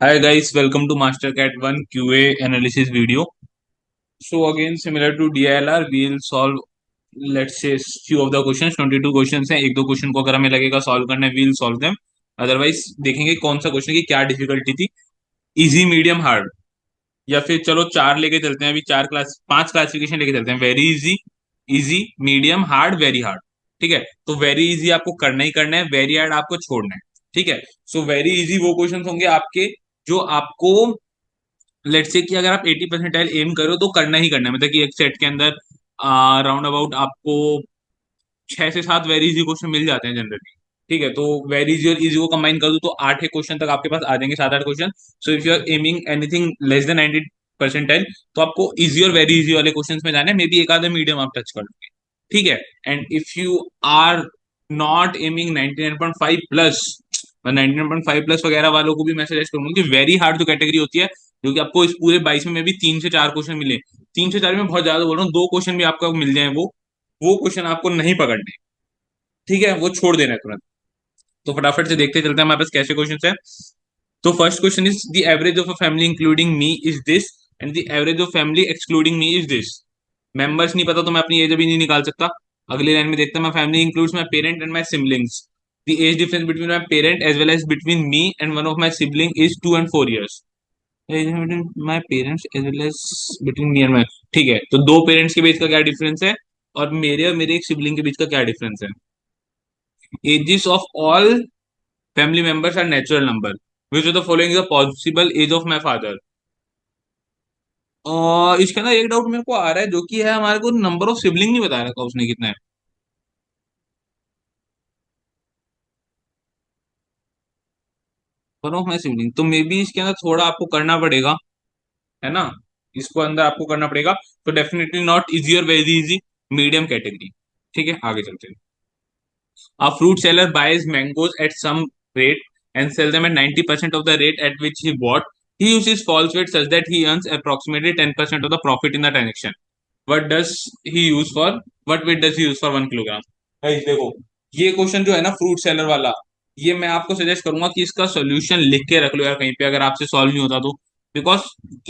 Hi guys, welcome to MasterCat 1 QA analysis video. So again, similar to DILR, we'll solve let's say few of the questions. 22 questions हैं. एक दो question को अगर हमें लगेगा solve करना है, we'll solve them. अदरवाइज देखेंगे कौन सा क्वेश्चन की क्या डिफिकल्टी थी, इजी मीडियम हार्ड, या फिर चलो चार लेके चलते हैं. अभी चार क्लास पांच क्लासिफिकेशन लेके चलते हैं. Very easy, easy, medium, hard, very hard. ठीक है, तो वेरी इजी आपको करना ही करना है, वेरी हार्ड आपको छोड़ना है. ठीक है. सो वेरी इजी वो क्वेश्चन होंगे आपके जो आपको लेट्स से कि अगर आप 80% एम करो तो करना ही करना है. मतलब कि एक सेट के अंदर राउंड अबाउट आपको 6 से 7 वेरी इजी क्वेश्चन मिल जाते हैं जनरली. ठीक है, तो वेरी इजी और इजी को कंबाइन कर दो तो 8 क्वेश्चन तक आपके पास आ जाएंगे, 7 8 question. So if you are aiming anything less than 90 percentile तो आपको इजी और वेरी इजी वाले क्वेश्चन में जाना है. मे बी एक आधा मीडियम आप टच कर लोगे. ठीक है. And if you are not aiming 99.5 plus, 99.5 plus वगैरह वालों को भी मैं सजेस्ट करूंगा कि वेरी हार्ड जो कैटेगरी होती है, जो कि आपको इस पूरे 22 में भी 3 से 4 क्वेश्चन मिले. 3 से 4 में बहुत ज्यादा बोल रहा हूँ, 2 क्वेश्चन भी आपको मिल जाए, वो क्वेश्चन आपको नहीं पकड़ने. ठीक है, वो छोड़ देना है तुरंत. तो फटाफट से देखते चलते हैं हमारे पास कैसे क्वेश्चन है. तो first question is the average of a family including me is this and the average of family excluding me is this. Members नहीं पता तो मैं अपनी एज अभी नहीं निकाल सकता. अगली लाइन में देखते हैं. My family includes my parent and my siblings. The age difference between my parent as well as between me and one of my sibling is 2 and 4 years. My parents as well as between me and my. ठीक है, तो दो parents के बीच का क्या difference है और मेरे एक सिबलिंग के बीच का क्या डिफरेंस है. Ages of all family members are natural number. Which of the following is the possible age of my father? और इसके अंदर एक डाउट मेरे को आ रहा है, जो कि है हमारे को नंबर ऑफ सिबलिंग नहीं बता रखा उसने कितना है. नंबर ऑफ माई सिबलिंग, तो मे बी इसके अंदर थोड़ा आपको करना पड़ेगा, है ना. इसको अंदर आपको करना पड़ेगा. तो डेफिनेटली नॉट इजी और वेरी इजी, मीडियम कैटेगरी. ठीक है, आगे चलते हैं. A fruit seller buys mangoes at some rate and sells them at 90% of the rate at which he bought. He uses false weight such that he earns approximately 10% of the profit in the transaction. What does he use for? What weight does he use for 1 kilogram? भाई देखो, ये question जो है ना fruit seller वाला, ये मैं आपको सजेस्ट करूंगा कि इसका सॉल्यूशन लिख के रख लो यार कहीं पे, अगर आपसे सॉल्व नहीं होता तो. बिकॉज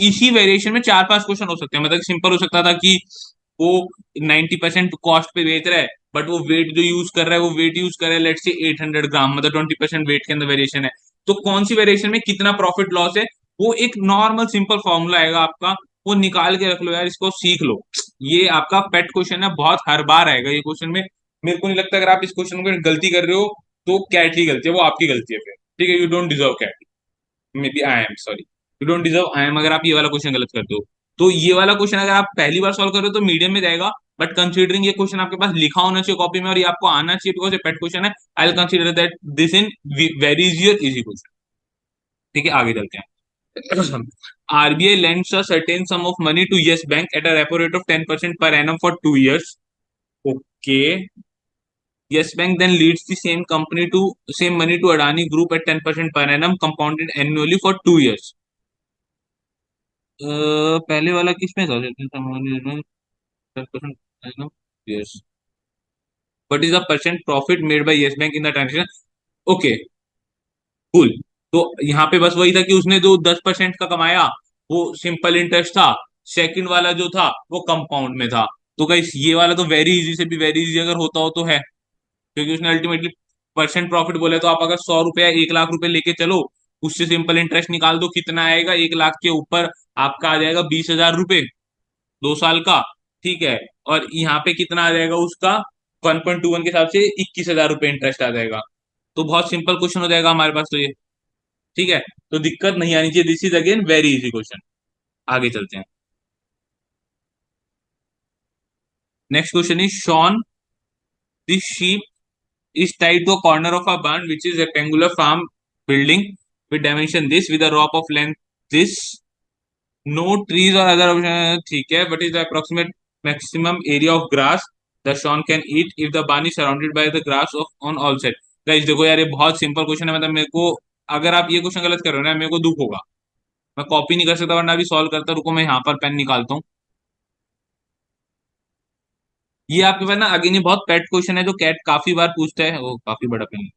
इसी वेरिएशन में 4 5 क्वेश्चन हो सकते हैं. मतलब सिंपल हो सकता था कि वो 90% कॉस्ट पे बेच रहा है, बट वो वेट जो यूज कर रहा है वो वेट यूज कर रहा है लेट्स से 800 ग्राम, मतलब 20% वेट के अंदर वेरिएशन है. तो कौन सी वेरिएशन में कितना प्रॉफिट लॉस है, वो एक नॉर्मल सिंपल फॉर्मूला आएगा आपका. वो निकाल के रख लो यार, इसको सीख लो. ये आपका पेट क्वेश्चन है, बहुत हर बार आएगा ये क्वेश्चन में. मेरे को नहीं लगता अगर आप इस क्वेश्चन में गलती कर रहे हो तो कैट की गलती है, वो आपकी गलती है फिर. ठीक है, you don't deserve CAT. Maybe I am sorry, you don't deserve IIM, अगर आप ये वाला क्वेश्चन गलत करते हो. तो ये वाला क्वेश्चन अगर आप पहली बार सॉल्व कर रहे हो तो मीडियम में जाएगा. बट कंसीडरिंग ये क्वेश्चन आपके पास लिखा होना चाहिए कॉपी में और ये आपको आना चाहिए बिकॉज ये पेट क्वेश्चन है, आई will consider that this in very easy और इजी क्वेश्चन. ठीक है, आगे चलते हैं. RBI lends a certain sum of money to Yes Bank at a repo rate of 10% per annum for 2 years. Okay. Yes Bank then leads the same money to Adani Group at 10% per annum compounded annually for 2 years. पहले वाला किसमें था? 10% annum. Yes. What is the percent profit made by Yes Bank in the transaction? Okay, cool. तो यहाँ पे बस वही था कि उसने जो 10% का कमाया वो सिंपल इंटरेस्ट था. सेकंड वाला जो था वो कंपाउंड में था. तो गाइस ये वाला तो वेरी इजी से भी वेरी इजी अगर होता हो तो है, क्योंकि उसने अल्टीमेटली परसेंट प्रॉफिट बोला. तो आप अगर 100 रुपया 1 लाख रुपए लेके चलो, उससे सिंपल इंटरेस्ट निकाल दो कितना आएगा. 1 लाख के ऊपर आपका आ जाएगा 20,000 रुपए 2 साल का. ठीक है, और यहाँ पे कितना आ जाएगा उसका 1.21 के हिसाब से 21,000 रुपए इंटरेस्ट आ जाएगा. तो बहुत सिंपल क्वेश्चन हो जाएगा हमारे पास तो ये. ठीक है, तो दिक्कत नहीं आनी चाहिए. This is again very easy question. आगे चलते हैं. Next question is shown this sheep is tied to a corner of a barn which is rectangular farm building with dimension this with a rope of length this, no trees or other option. ठीक है, what is the approximate maximum area of grass the swan can eat if the barn is surrounded by the grass of on all sides. Guys देखो यार, ये बहुत simple question है. मतलब मेरे को अगर आप ये क्वेश्चन गलत कर रहे हो ना मेरे को दुख होगा. मैं कॉपी नहीं कर सकता वरना अभी सॉल्व करता. रुको मैं यहाँ पर पेन निकालता हूँ. ये आपके पास ना अगेन ये बहुत पेट क्वेश्चन है जो कैट काफी बार पूछता है. वो काफी बड़ा पेन है.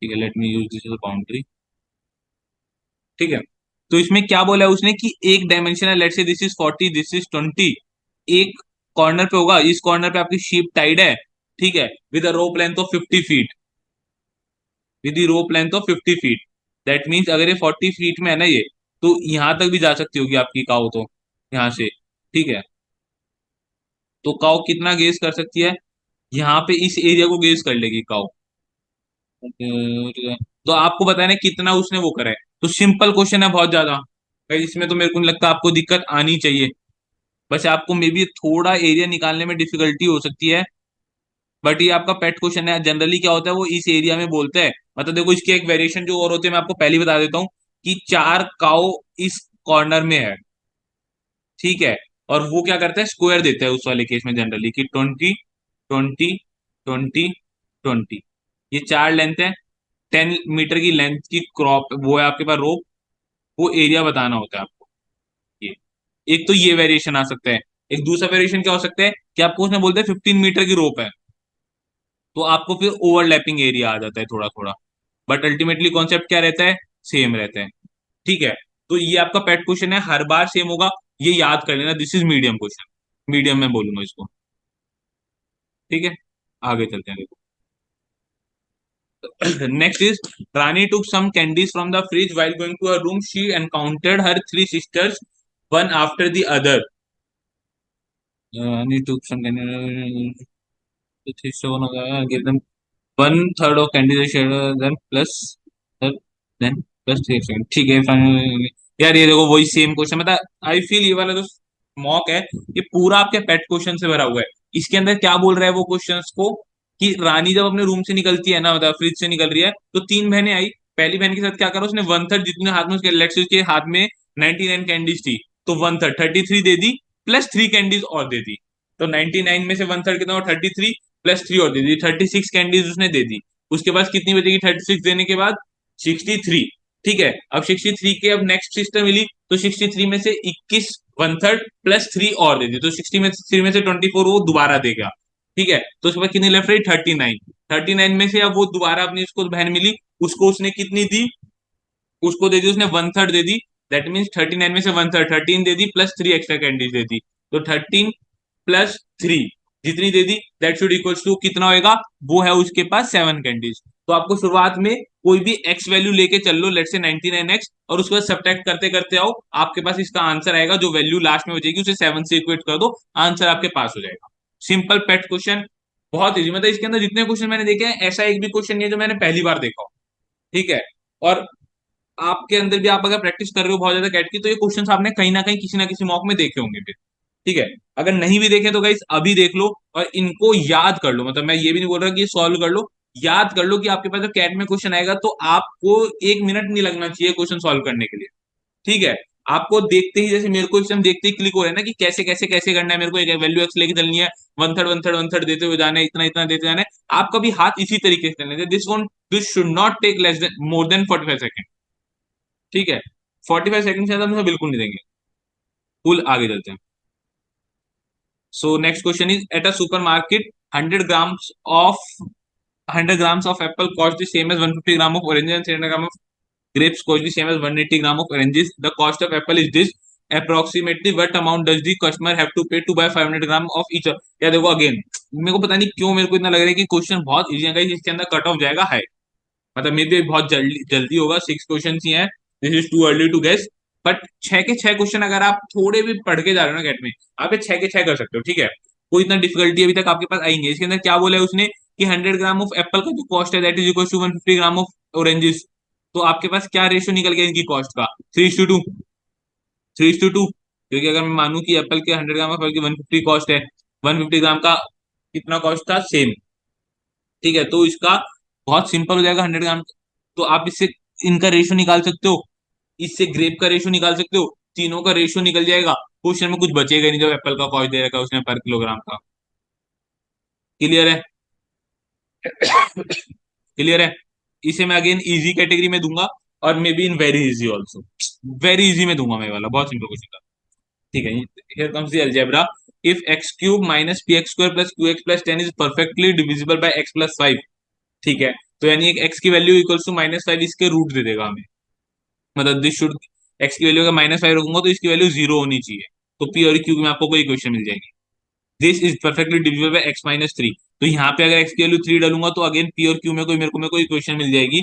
ठीक है, let me use this as a boundary. ठीक है, तो इसमें क्या बोला है उसने कि एक डायमेंशन है, let's say this is 40, this is 20, एक कॉर्नर पे होगा, इस कॉर्नर पे आपकी शिप टाइड है, ठीक है, with a rope length of 50 feet, with rope length of 50 feet, that means अगर ये 40 फीट में है ना ये, तो यहां तक भी जा सकती होगी आपकी काऊ तो, यहाँ से, ठीक है। तो काऊ कितना गेज कर सकती है, यहाँ पे इस एरिया को गेज कर लेगी काऊ। तो आपको बताना है कितना उसने वो करा है। तो सिंपल क्वेश्चन है बहुत ज्यादा भाई, इसमें तो मेरे को नहीं लगता आपको दिक्कत आनी चाहिए। बस आपको मे बी थोड़ा एरिया निकालने में डिफिकल्टी हो सकती है, बट ये आपका पेट क्वेश्चन है। जनरली क्या होता है, वो इस एरिया में बोलते हैं, मतलब देखो इसकी एक वेरिएशन जो और होती है मैं आपको पहले ही बता देता हूँ, कि 4 काऊ इस कॉर्नर में है, ठीक है, और वो क्या करता है, स्क्वायर देता है उस वाले केस में जनरली, कि 20, 20, 20, 20, ये 4 लेंथ है, 10 मीटर की लेंथ की क्रॉप वो है आपके पास रोप, वो एरिया बताना होता है आपको। ये एक तो ये वेरिएशन आ सकता है। एक दूसरा वेरिएशन क्या हो सकता है कि आपको उसने बोलते हैं 15 मीटर की रोप है, तो आपको फिर ओवरलैपिंग एरिया आ जाता है थोड़ा थोड़ा, बट अल्टीमेटली कॉन्सेप्ट क्या रहता है, सेम रहता है, ठीक है। तो ये आपका पेट क्वेश्चन है, हर बार सेम होगा, ये याद कर लेना, this is medium question, medium में बोलूंगा इसको, ठीक है। आगे चलते हैं देखो। Next is, Rani took some candies from the fridge while going to her room. She encountered her 3 sisters, one after the other. Rani took some candies, give them 1/3 of candies they shared, then plus 3 second, ठीक है fine। यार ये देखो वही same question, मतलब I feel ये वाला जो मॉक है, ये पूरा आपके पेट क्वेश्चन से भरा हुआ है। इसके अंदर क्या बोल रहा है वो क्वेश्चंस को, कि रानी जब अपने रूम से निकलती है ना, मतलब फ्रिज से निकल रही है, तो 3 बहनें आई, पहली बहन के साथ क्या करा उसने, 1/3 जितने हाथ में उसके, लेट्स से उसके हाथ में 99 कैंडीज थी, तो 1/3 33 दे दी, प्लस 3 कैंडीज और दे दी। तो 99 में से 1/3 कितना, 33, प्लस 3 और दे दी, 36 कैंडीज उसने दे दी। उसके पास कितनी बचेगी 36 देने के बाद, 63, ठीक है। अब 63 के अब नेक्स्ट सिस्टर मिली, तो 63 में से 21 1/3 प्लस 3 और दे दी, तो 60 में से 24 वो दोबारा देगा, ठीक है। तो उसके बाद कितनी लेफ्ट रही, 39, 39 में से अब वो दोबारा अपनी उसको बहन मिली, उसको उसने कितनी दी, उसको दे दी उसने 1/3 दे दी, दैट मीन्स 39 में से 1/3 13 दे दी, प्लस 3 एक्स्ट्रा कैंडीज दे दी, तो 13 प्लस 3 जितनी दे दी, दैट शुड इक्वल्स टू कितना होएगा, वो है उसके पास 7 कैंडीज। तो आपको शुरुआत में कोई भी एक्स वैल्यू लेके चल लो, लेट से 99x, और उसके बाद सब्ट्रैक्ट करते करते आओ, आपके पास इसका आंसर आएगा, जो वैल्यू लास्ट में बचेगी उसे 7 से इक्वेट कर दो, आंसर आपके पास हो जाएगा। सिंपल पेट क्वेश्चन, बहुत इजी, मतलब इसके अंदर जितने क्वेश्चन मैंने देखे हैं, ऐसा एक भी क्वेश्चन नहीं है जो मैंने पहली बार देखा हो, ठीक है। और आपके अंदर भी, आप अगर प्रैक्टिस कर रहे हो बहुत ज्यादा कैट की, तो ये क्वेश्चंस आपने कहीं ना किसी मॉक में देखे होंगे फिर, ठीक है। अगर नहीं भी देखे तो गाइस अभी देख लो, और इनको याद कर लो, मतलब मैं ये भी नहीं बोल रहा कि सॉल्व कर लो, याद कर लो, कि आपके पास जब कैट में क्वेश्चन आएगा तो आपको 1 मिनट नहीं लगना चाहिए क्वेश्चन सॉल्व करने के लिए, ठीक है। आपको देखते ही, जैसे मेरे को इस टाइम देखते ही क्लिक हो रहा है ना, कि कैसे कैसे कैसे करना है, मेरे को एक वैल्यू एक्स लेके चलनी है, 1/3 1/3 1/3 देते हुए जाना है, इतना इतना देते जाना है, आपका भी हाथ इसी तरीके से चलने है, this should not take less than more than 45 second, ठीक है। 45 सेकंड से ज्यादा मुझे बिल्कुल नहीं देंगे। फुल आगे चलते हैं। So next question is, at a super market 100 grams of 100 grams of apple cost the same as 150 gram of oranges and 300 gram of grapes cost the same as 180 gram of oranges. The cost of apple is this. Approximately what amount does the customer have to pay to buy 500 gram of each? या देखो again, मेरे को पता नहीं क्यों मेरे को इतना लग रहा है कि क्वेश्चन बहुत इजी है, इसके अंदर कट ऑफ जाएगा हाई, मतलब मे भी बहुत जल्दी जल्दी होगा, 6 क्वेश्चन ही हैं, this is too early to guess. But 6 के 6 क्वेश्चन अगर आप थोड़े भी पढ़ के जा रहे हो ना गेट में, आप ये 6 के 6 कर सकते हो, ठीक है। कोई इतना डिफिकल्टी अभी तक आपके पास आएंगे। इसके अंदर क्या बोला है उसने, कि 100 ग्राम ऑफ एप्पल का जो कॉस्ट है, that is equal to 150 gram of oranges. तो आपके पास क्या रेशियो निकल गया इनकी कॉस्ट का, 3:2, 3:2, क्योंकि अगर मैं मानूं कि एप्पल के 100 ग्राम एप्पल की 150 कॉस्ट है, 150 ग्राम का कितना कॉस्ट था, सेम, ठीक है। तो इसका बहुत सिंपल हो जाएगा 100 ग्राम। तो आप इससे इनका रेशियो निकाल सकते हो, इससे ग्रेप का रेशियो निकाल सकते हो, तीनों का रेशियो निकल जाएगा, क्वेश्चन में कुछ बचेगा नहीं, जब एप्पल का कॉस्ट दे रखा है उसने पर किलोग्राम का। क्लियर है? क्लियर है? इसे मैं अगेन इजी कैटेगरी में दूंगा, और may be in very easy also, very easy में दूंगा मैं ये वाला, बहुत सिंपल क्वेश्चन था, ठीक है। Here comes the algebra, if x cube minus P x square plus Q x plus 10 is perfectly divisible by x plus 5, ठीक है। तो यानी एक एक्स की वैल्यू इक्वल्स टू -5, इसके रूट दे देगा हमें, मतलब दिस शुड एक्स की वैल्यू अगर -5 रखूंगा तो इसकी वैल्यू 0 होनी चाहिए, तो पी और क्यू में आपको कोई इक्वेशन मिल जाएगी। This is perfectly divisible by x-3। तो यहाँ पे अगर x की वैल्यू 3 डालूंगा तो अगेन पी और क्यू में कोई मेरे को कोई इक्वेशन मिल जाएगी।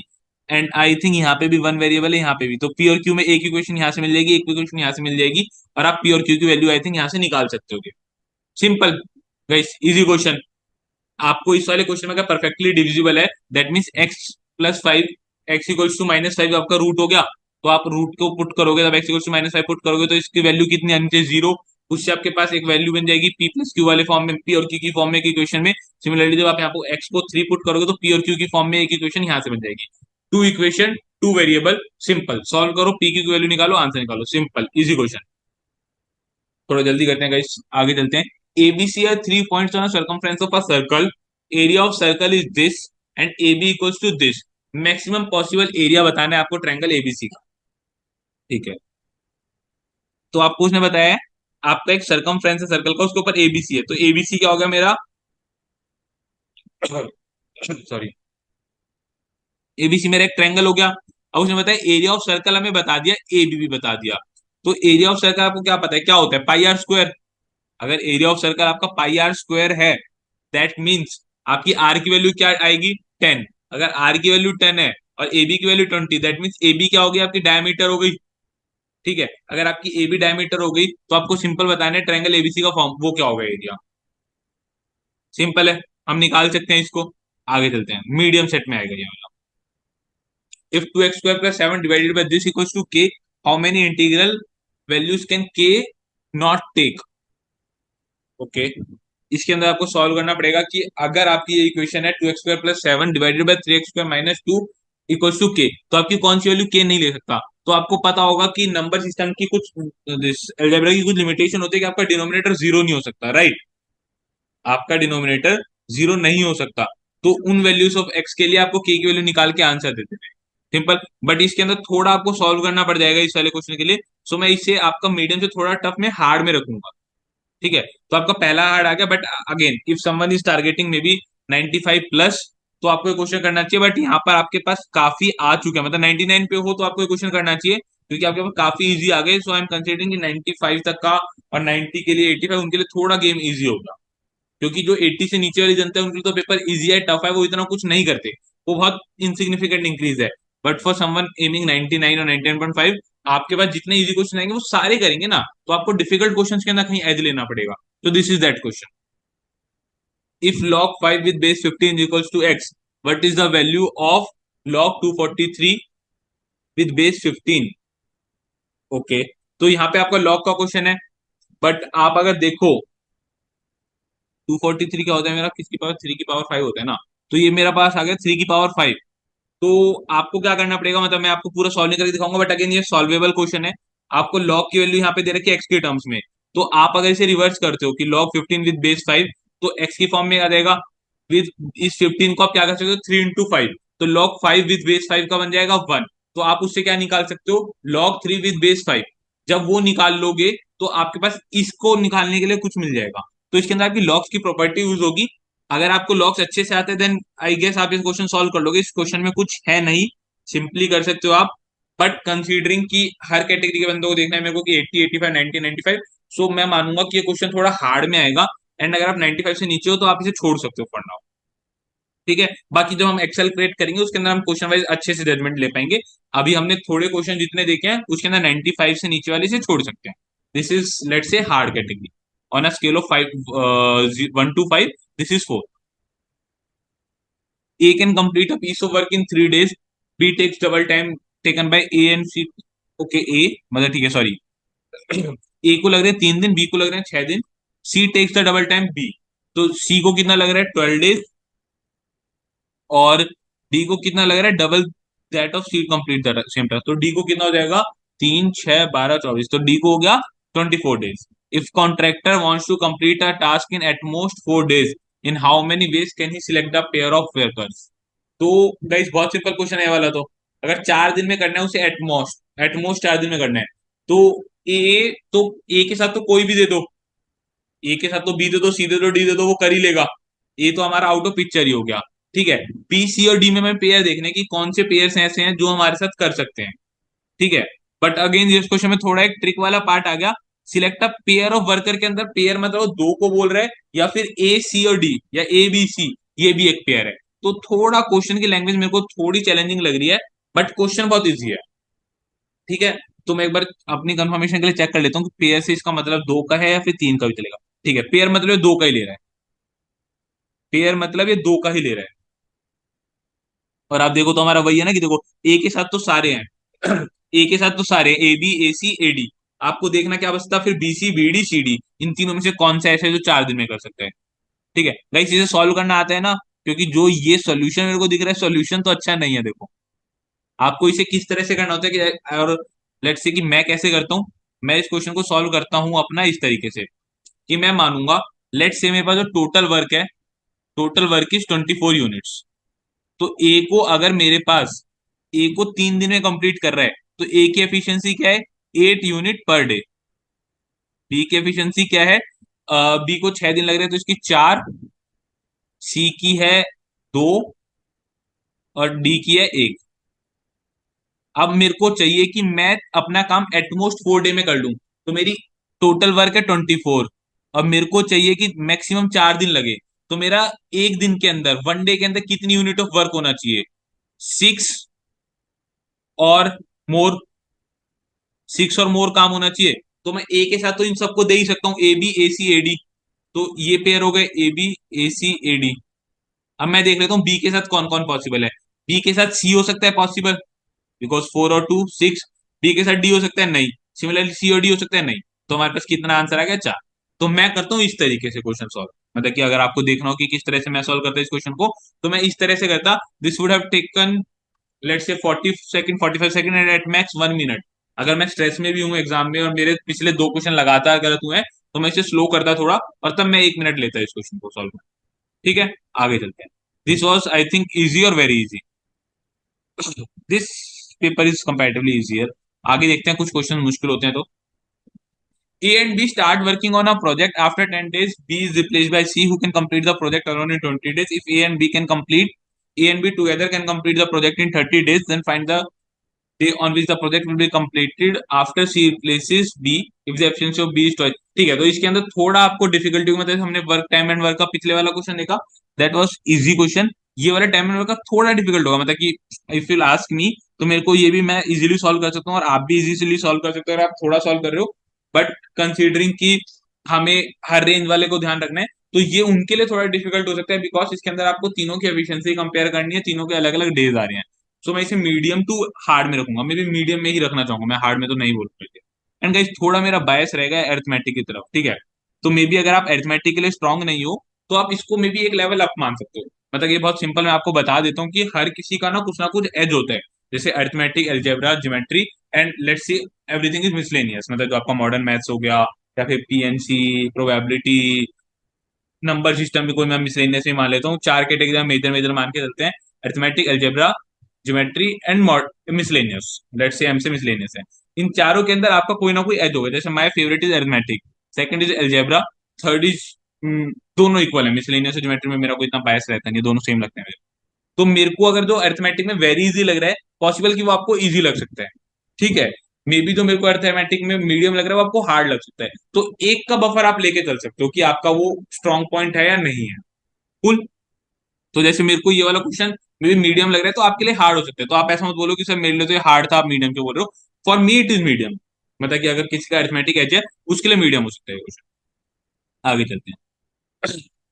एंड आई थिंक यहाँ पे भी वन वेरिएबल है, यहाँ पे भी, तो पी और क्यू में एक इक्वेशन यहाँ से मिल जाएगी, एक इक्वेशन यहाँ से मिल जाएगी, और आप पी और क्यू की वैल्यू आई थिंक यहाँ से निकाल सकते हो। Simple guys, easy question. आपको इस वाले क्वेश्चन में अगर परफेक्टली डिविजिबल है, दैट मीन्स x+5, x=-5 आपका रूट हो गया, तो आप रूट को पुट करोगे, जब x=-5 पुट करोगे तो इसकी वैल्यू कितनी आनी चाहिए, 0। उससे आपके पास एक वैल्यू बन जाएगी p प्लस क्यू वाले फॉर्म में, p और q की फॉर्म में एक इक्वेशन में। सिमिलरली जब आप यहाँ पे x को 3 पुट करोगे तो p और q की फॉर्म में एक इक्वेशन यहाँ से बन जाएगी। Two equation, two variable, simple. Solve करो, p की वैल्यू निकालो, आंसर निकालो, सिंपल इजी क्वेश्चन। थोड़ा जल्दी करते हैं गाइस, आगे चलते हैं। ABC are 3 points on a circumference of a circle, area of circle is this and AB equals to this. Maximum possible area बताना है आपको ट्रायंगल एबीसी का। ठीक है, तो आपको उसने बताया है आपका एक सर्कमफ्रेंस है सर्कल का, उसके ऊपर एबीसी है, तो एबीसी क्या होगा मेरा, सॉरी, एबीसी मेरा एक ट्रायंगल हो गया। अब उसने बताया एरिया ऑफ सर्कल हमें बता दिया, एबी भी बता दिया। तो एरिया ऑफ सर्कल आपको क्या पता है, क्या होता है, पाई आर स्क्वायर। अगर एरिया ऑफ सर्कल आपका पाई आर स्क्वायर है, दैट मीन्स आपकी आर की वैल्यू क्या आएगी, 10। अगर आर की वैल्यू 10 है और ए बी की value 20, that means A B क्या हो गई, आपकी डायमीटर हो गई। ठीक है, अगर आपकी ए बी डायमीटर हो गई तो आपको सिंपल बताना है ट्रायंगल एबीसी का फॉर्म वो क्या होगा, एरिया। सिंपल है, हम निकाल सकते हैं इसको। आगे चलते हैं, मीडियम सेट में आएगा ये वाला। If 2x² + 7 divided by this equals to k, how many integral values can k not take. Okay, इसके अंदर आपको सॉल्व करना पड़ेगा कि अगर आपकी ये इक्वेशन है 2x² + 7 divided bye 3x² - 2 equals to के, तो आपकी कौन सी वैल्यू के नहीं ले सकता। तो आपको पता होगा कि नंबर सिस्टम की कुछ अलजेब्रा की कुछ लिमिटेशन होती है कि आपका डिनोमिनेटर 0 नहीं हो सकता, राइट। आपका डिनोमिनेटर 0 नहीं हो सकता, तो उन वैल्यूज ऑफ x के लिए आपको k की वैल्यू निकाल के आंसर देते हैं, सिंपल। बट इसके अंदर थोड़ा आपको सॉल्व करना पड़ जाएगा इस वाले क्वेश्चन के लिए, सो मैं इसे आपका मीडियम से थोड़ा टफ में हार्ड में रखूंगा। ठीक है, तो आपका पहला हार्ड आ गया, but again if someone is targeting may be 95 plus, तो आपको ये क्वेश्चन करना चाहिए। बट यहाँ पर आपके पास काफी आ चुका है, मतलब 99 पे हो तो आपको ये क्वेश्चन करना चाहिए, क्योंकि आपके पास काफी इजी आ गए। सो आई एम कंसिडरिंग कि 95 तक का और 90 के लिए 85 उनके लिए थोड़ा गेम इजी होगा, क्योंकि जो 80 से नीचे वाली जनता है उनके लिए तो पेपर इजी है, टफ है, वो इतना कुछ नहीं करते, वो बहुत इनसिग्निफिकेंट इंक्रीज है। बट फॉर समवन एमिंग 99 और 99.5, आपके पास जितने इजी क्वेश्चन आएंगे वो सारे करेंगे ना, तो आपको डिफिकल्ट क्वेश्चन के अंदर कहीं एज लेना पड़ेगा। तो this is that question. If log 5 with base 15 is equals to x, what is the value of log 243 with base 15? Okay, तो यहाँ पे आपका log का क्वेश्चन है, बट आप अगर देखो 243 क्या होता है मेरा, किसकी पावर, 3 की पावर 5 होता है ना, तो ये मेरा पास आ गया 3 की पावर 5। तो आपको क्या करना पड़ेगा, मतलब मैं आपको पूरा सॉल्व नहीं करके दिखाऊंगा, बट अगेन ये सॉल्वेबल क्वेश्चन है। आपको लॉग की वैल्यू यहाँ पे दे रखी है एक्स के टर्म्स में, तो आप अगर इसे रिवर्स करते हो कि लॉग 15 विद बेस 5, तो एक्स की फॉर्म में आ जाएगा। विद इस 15 को आप क्या कर सकते हो, 3 × 5, तो लॉग 5 विद बेस 5 का बन जाएगा 1। तो आप उससे क्या निकाल सकते हो, लॉग 3 विद बेस 5। जब वो निकाल लोगे तो आपके पास इसको निकालने के लिए कुछ मिल जाएगा, तो इसके अंदर आपकी लॉग्स की प्रॉपर्टी यूज होगी। अगर आपको लॉग्स अच्छे से आते हैं देन आई गेस आप इस क्वेश्चन सॉल्व कर लोगे। इस क्वेश्चन में कुछ है नहीं, सिंपली कर सकते हो आप। बट कंसीडरिंग कि हर कैटेगरी के बंदों को देखना है मेरे को कि 80, 85, 90, 95, सो मैं मानूंगा कि ये क्वेश्चन थोड़ा हार्ड में आएगा। एंड अगर आप 95 से नीचे हो तो आप इसे छोड़ सकते हो फॉर नाउ। ठीक है, बाकी जब हम एक्सेल क्रिएट करेंगे उसके अंदर हम क्वेश्चन वाइज अच्छे से जजमेंट ले पाएंगे। अभी हमने थोड़े क्वेश्चन जितने देखे हैं उसके अंदर 95 से नीचे वाले से छोड़ सकते हैं। This is let's say hard category. On a scale of 1 to 5, this is 4। A can complete a piece of work in 3 days. B takes double time taken by A and C. Okay, A मतलब ठीक है, sorry, A को लग रहे हैं 3 दिन, B को लग रहे हैं 6 दिन। C takes the double time B, तो C को कितना लग रहा है 12 days, और D को कितना लग रहा है double that of C complete that same task, तो D को कितना हो जाएगा 3, 6, 12, 24, तो D को हो गया 24 days। If contractor wants to complete a task in at most 4 days, in how many ways can he select the pair of workers. तो गाइस बहुत सिंपल क्वेश्चन है ये वाला। तो अगर 4 दिन में करना है उसे एटमोस्ट 4 दिन में करना है, तो ए के साथ तो कोई भी दे दो, ए के साथ तो बी दे दो, सी दे दो, डी दे दो, वो कर ही लेगा। ए तो हमारा आउट ऑफ पिक्चर ही हो गया। ठीक है, बी सी और डी में हमें पेयर देखने की कौन से पेयर्स ऐसे हैं जो हमारे साथ कर सकते हैं। ठीक है, बट अगेन ये क्वेश्चन में थोड़ा एक ट्रिक वाला पार्ट आ गया। Select a pair of worker के अंदर पेयर मतलब वो दो को बोल रहा है, या फिर ए सी और डी, या ए बी सी, ये भी एक पेयर है। तो थोड़ा क्वेश्चन की लैंग्वेज मेरे को थोड़ी चैलेंजिंग लग रही है, बट क्वेश्चन बहुत इजी है। ठीक है, तो मैं एक बार अपनी कंफर्मेशन के लिए चेक कर लेता हूँ कि पेयर से इसका मतलब दो का है या फिर तीन का भी चलेगा। ठीक है, पेयर मतलब ये दो का ही ले रहा है। पेयर मतलब ये दो का ही ले रहा है। और आप देखो तो हमारा वही है ना कि देखो ए के साथ तो सारे हैं ए के साथ तो सारे A B A C A D. आपको देखना क्या बचता फिर B C B D C D, इन तीनों में से कौन सा ऐसा है जो 4 दिन में कर सकते हैं। ठीक है गाइस, इसे सॉल्व करना आता है ना, क्योंकि जो ये सोल्यूशन मेरे को दिख रहा है सोल्यूशन तो अच्छा नहीं है। देखो आपको इसे किस तरह से करना होता है कि, और लेट्स से कि मैं कैसे करता हूँ। मैं इस क्वेश्चन को सॉल्व करता हूँ अपना इस तरीके से कि मैं मानूंगा, लेट्स से मेरे पास जो टोटल वर्क है, टोटल वर्क इज 24 यूनिट्स। तो ए को अगर मेरे पास ए को 3 दिन में कंप्लीट कर रहा है, तो ए की एफिशिएंसी क्या है, 8 यूनिट पर डे। बी की एफिशिएंसी क्या है, बी को 6 दिन लग रहे हैं तो इसकी 4, सी की है 2, और डी की है 1। अब मेरे को चाहिए कि मैं अपना काम एटमोस्ट 4 डे में कर लूं। तो मेरी टोटल वर्क है 24। अब मेरे को चाहिए कि मैक्सिमम 4 दिन लगे। तो मेरा एक दिन के अंदर, 1 डे के अंदर कितनी यूनिट ऑफ वर्क होना चाहिए, 6 और मोर, 6 और मोर काम होना चाहिए। तो मैं ए के साथ तो इन सबको दे ही सकता हूँ, A B A C A D. तो ये पेयर हो गए A B A C A D. अब मैं देख लेता हूँ बी के साथ कौन कौन पॉसिबल है। बी के साथ सी हो सकता है पॉसिबल, बिकॉज 4 और 2 6। बी के साथ डी हो सकता है, नहीं। सिमिलरली सी और डी हो सकता है, नहीं। तो हमारे पास कितना आंसर आ गया, 4। तो मैं करता हूँ इस तरीके से क्वेश्चन सॉल्व। मतलब कि अगर आपको देखना हो कि किस तरह से मैं सॉल्व करता इस क्वेश्चन को, तो मैं इस तरह से करता। This would have taken let's say 40 second, 45 second, and at max 1 minute. अगर मैं स्ट्रेस में भी हूँ एग्जाम में और मेरे पिछले दो क्वेश्चन लगातार गलत हुए हैं, तो मैं इसे स्लो करता थोड़ा, और तब मैं 1 मिनट लेता इस क्वेश्चन को सॉल्व करने। ठीक है, आगे चलते हैं। This was I think easy और very easy. This paper is comparatively easier. आगे देखते हैं, कुछ क्वेश्चन मुश्किल होते हैं तो। A and B start working on a project. After 10 days, B is replaced by C, who can complete the project alone in 20 days. If A and B can complete, A and B together can complete the project in 30 days, then find the day on which the project will be completed after C replaces B, if the efficiency of B is twice. ठीक है, तो इसके अंदर थोड़ा आपको difficulty, मतलब हमने work time and work का पिछले वाला क्वेश्चन देखा, दैट वाज इजी क्वेश्चन। ये वाला टाइम एंड वर्क का थोड़ा डिफिकल्ट होगा, मतलब कि इफ यू आस्क मी, तो मेरे को ये भी मैं इजीली सॉल्व कर सकता हूँ और आप भी इजीली सॉल्व कर सकते हो अगर आप थोड़ा सॉल्व कर रहे हो। बट कंसीडरिंग कि हमें हर रेंज वाले को ध्यान रखना है, तो ये उनके लिए थोड़ा डिफिकल्ट हो सकता है, बिकॉज इसके अंदर आपको तीनों की एफिशिएंसी कंपेयर करनी है, तीनों के अलग अलग डेज आ रहे हैं। सो मैं इसे मीडियम टू हार्ड में रखूंगा, मैं भी मीडियम में ही रखना चाहूंगा, मैं हार्ड में तो नहीं बोल सकते। एंड गाइस थोड़ा मेरा बायस रहेगा अरिथमेटिक की तरफ, ठीक है। तो मे बी अगर आप अरिथमेटिक के लिए स्ट्रांग नहीं हो, तो आप इसको मे बी एक लेवल अप मान सकते हो। मतलब ये बहुत सिंपल, मैं आपको बता देता हूँ कि हर किसी का ना कुछ एज होता है। जैसे arithmetic, algebra, geometry, and let's see everything is miscellaneous, मतलब जो आपका मॉडर्न मैथ्स हो गया, या फिर पीएनसी, प्रोबेबिलिटी, नंबर सिस्टम भी कोई मैं मिसलेनियस में मान लेता हूँ। 4 कैटेगरी मेजर मेजर मान के चलते हैं, arithmetic, algebra, geometry and miscellaneous. Let's say M से मिसलेनियस है। इन चारों के अंदर आपका कोई ना कोई एज होगा। जैसे my favourite is arithmetic, second is algebra, third is, दोनों इक्वल है। मिसलेनियस और ज्योमेट्री में मेरा कोई इतना बायस रहता नहीं, दोनों सेम लगते हैं मेरे। तो मेरे को अगर जो अरिथमेटिक में वेरी इजी लग रहा है, पॉसिबल कि वो आपको इजी लग सकता है। ठीक है, मे बी जो मेरे को अरिथमेटिक में मीडियम लग रहा है वो आपको हार्ड लग सकता है। तो एक का बफर आप लेके चल सकते हो कि आपका वो स्ट्रॉन्ग पॉइंट है या नहीं है। कुल, तो जैसे मेरे को ये वाला क्वेश्चन मे बी मीडियम लग रहा है, तो आपके लिए हार्ड हो सकता है। तो आप ऐसा मत बोलो कि सर मेरे लिए तो ये हार्ड था, आप मीडियम क्यों बोल रहे हो। For me it is medium. मतलब कि अगर किसी का अरिथमेटिक एज है, उसके लिए मीडियम हो सकता है क्वेश्चन। आगे चलते हैं।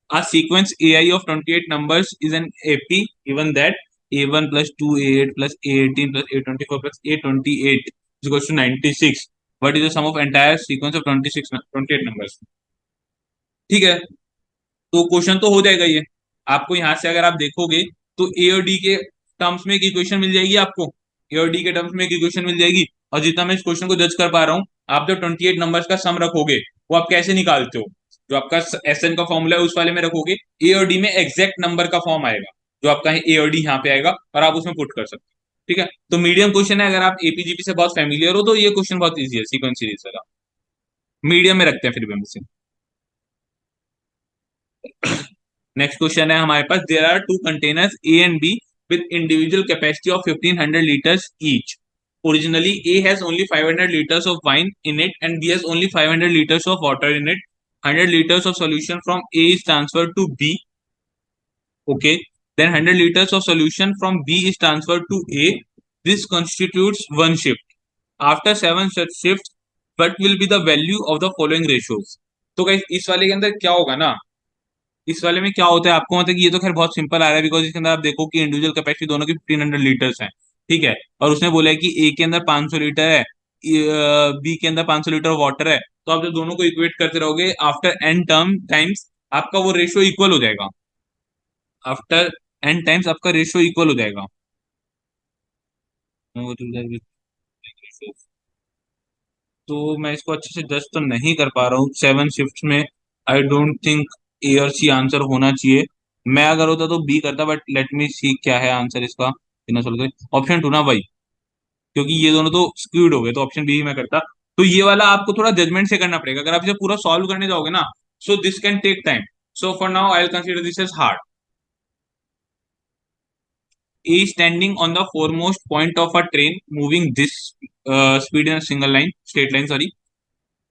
A sequence AI of 28 numbers is an AP, given that A1 plus 2A8 plus A18 plus A24 plus A28 is equals to 96. What is the sum of entire sequence of 28 numbers? ठीक है, तो question तो हो जाएगा ये। आपको यहां से अगर आप देखोगे, तो ए और डी के टर्म्स में एक इक्वेशन मिल जाएगी आपको। ए और डी के टर्म्स में एक इक्वेशन मिल जाएगी। और जितना मैं इस क्वेश्चन को जज कर पा रहा हूँ, आप जो 28 नंबर्स का सम रखोगे, वो आप कैसे निकालते हो, जो आपका एस एन का फॉर्मूला है उस वाले में रखोगे। ए और डी में एग्जैक्ट नंबर का फॉर्म आएगा, जो आपका ए और डी यहाँ पे आएगा, और आप उसमें पुट कर सकते हो। ठीक है, तो मीडियम क्वेश्चन है। अगर आप एपीजीपी से बहुत फेमिलियर हो, तो ये क्वेश्चन बहुत ईजी है, सीक्वेंस सीरीज वाला। मीडियम में रखते हैं फिर भी हम इसे। नेक्स्ट क्वेश्चन है हमारे पास, there are two containers A and B with individual capacity of 1500 litres each. Originally, A has only 500 liters of wine in it, and B has only 500 liters of water in it. 100 liters of solution from A is transferred to B. Okay. Then 100 liters of solution from B is transferred to A. This constitutes one shift. After seven such shifts, what will be the value of the following ratios? तो guys इस वाले के अंदर क्या होगा ना, इस वाले में क्या होता है आपको, मतलब कि ये तो खैर बहुत सिंपल आ रहा है, बिकॉज इसके अंदर आप देखो कि इंडिविजुअल कैपेसिटी दोनों की 1500 लीटर्स है। ठीक है। और उसने बोला है कि ए के अंदर 500 लीटर है, बी के अंदर 500 लीटर वाटर है। तो आप जब दोनों को इक्वेट करते रहोगे आफ्टर एन टर्म टाइम्स, आपका वो रेशियो इक्वल हो जाएगा। आफ्टर एन टाइम्स आपका रेशियो इक्वल हो जाएगा। तो मैं इसको अच्छे से जज तो नहीं कर पा रहा हूँ 7 शिफ्ट में। आई डोंट थिंक ए और सी आंसर होना चाहिए। मैं अगर होता तो बी करता, बट लेट मी सी क्या है आंसर इसका बिना सोच के। ऑप्शन 2 ना भाई, क्योंकि ये दोनों तो स्क्यूड हो गए, तो ऑप्शन बी ही मैं करता। तो ये वाला आपको थोड़ा जजमेंट से करना पड़ेगा अगर आप इसे पूरा सॉल्व करने जाओगे ना। So this can take time. So for now I will consider this as hard. A is standing on the foremost point of a train moving this speed in a single line, straight line, sorry.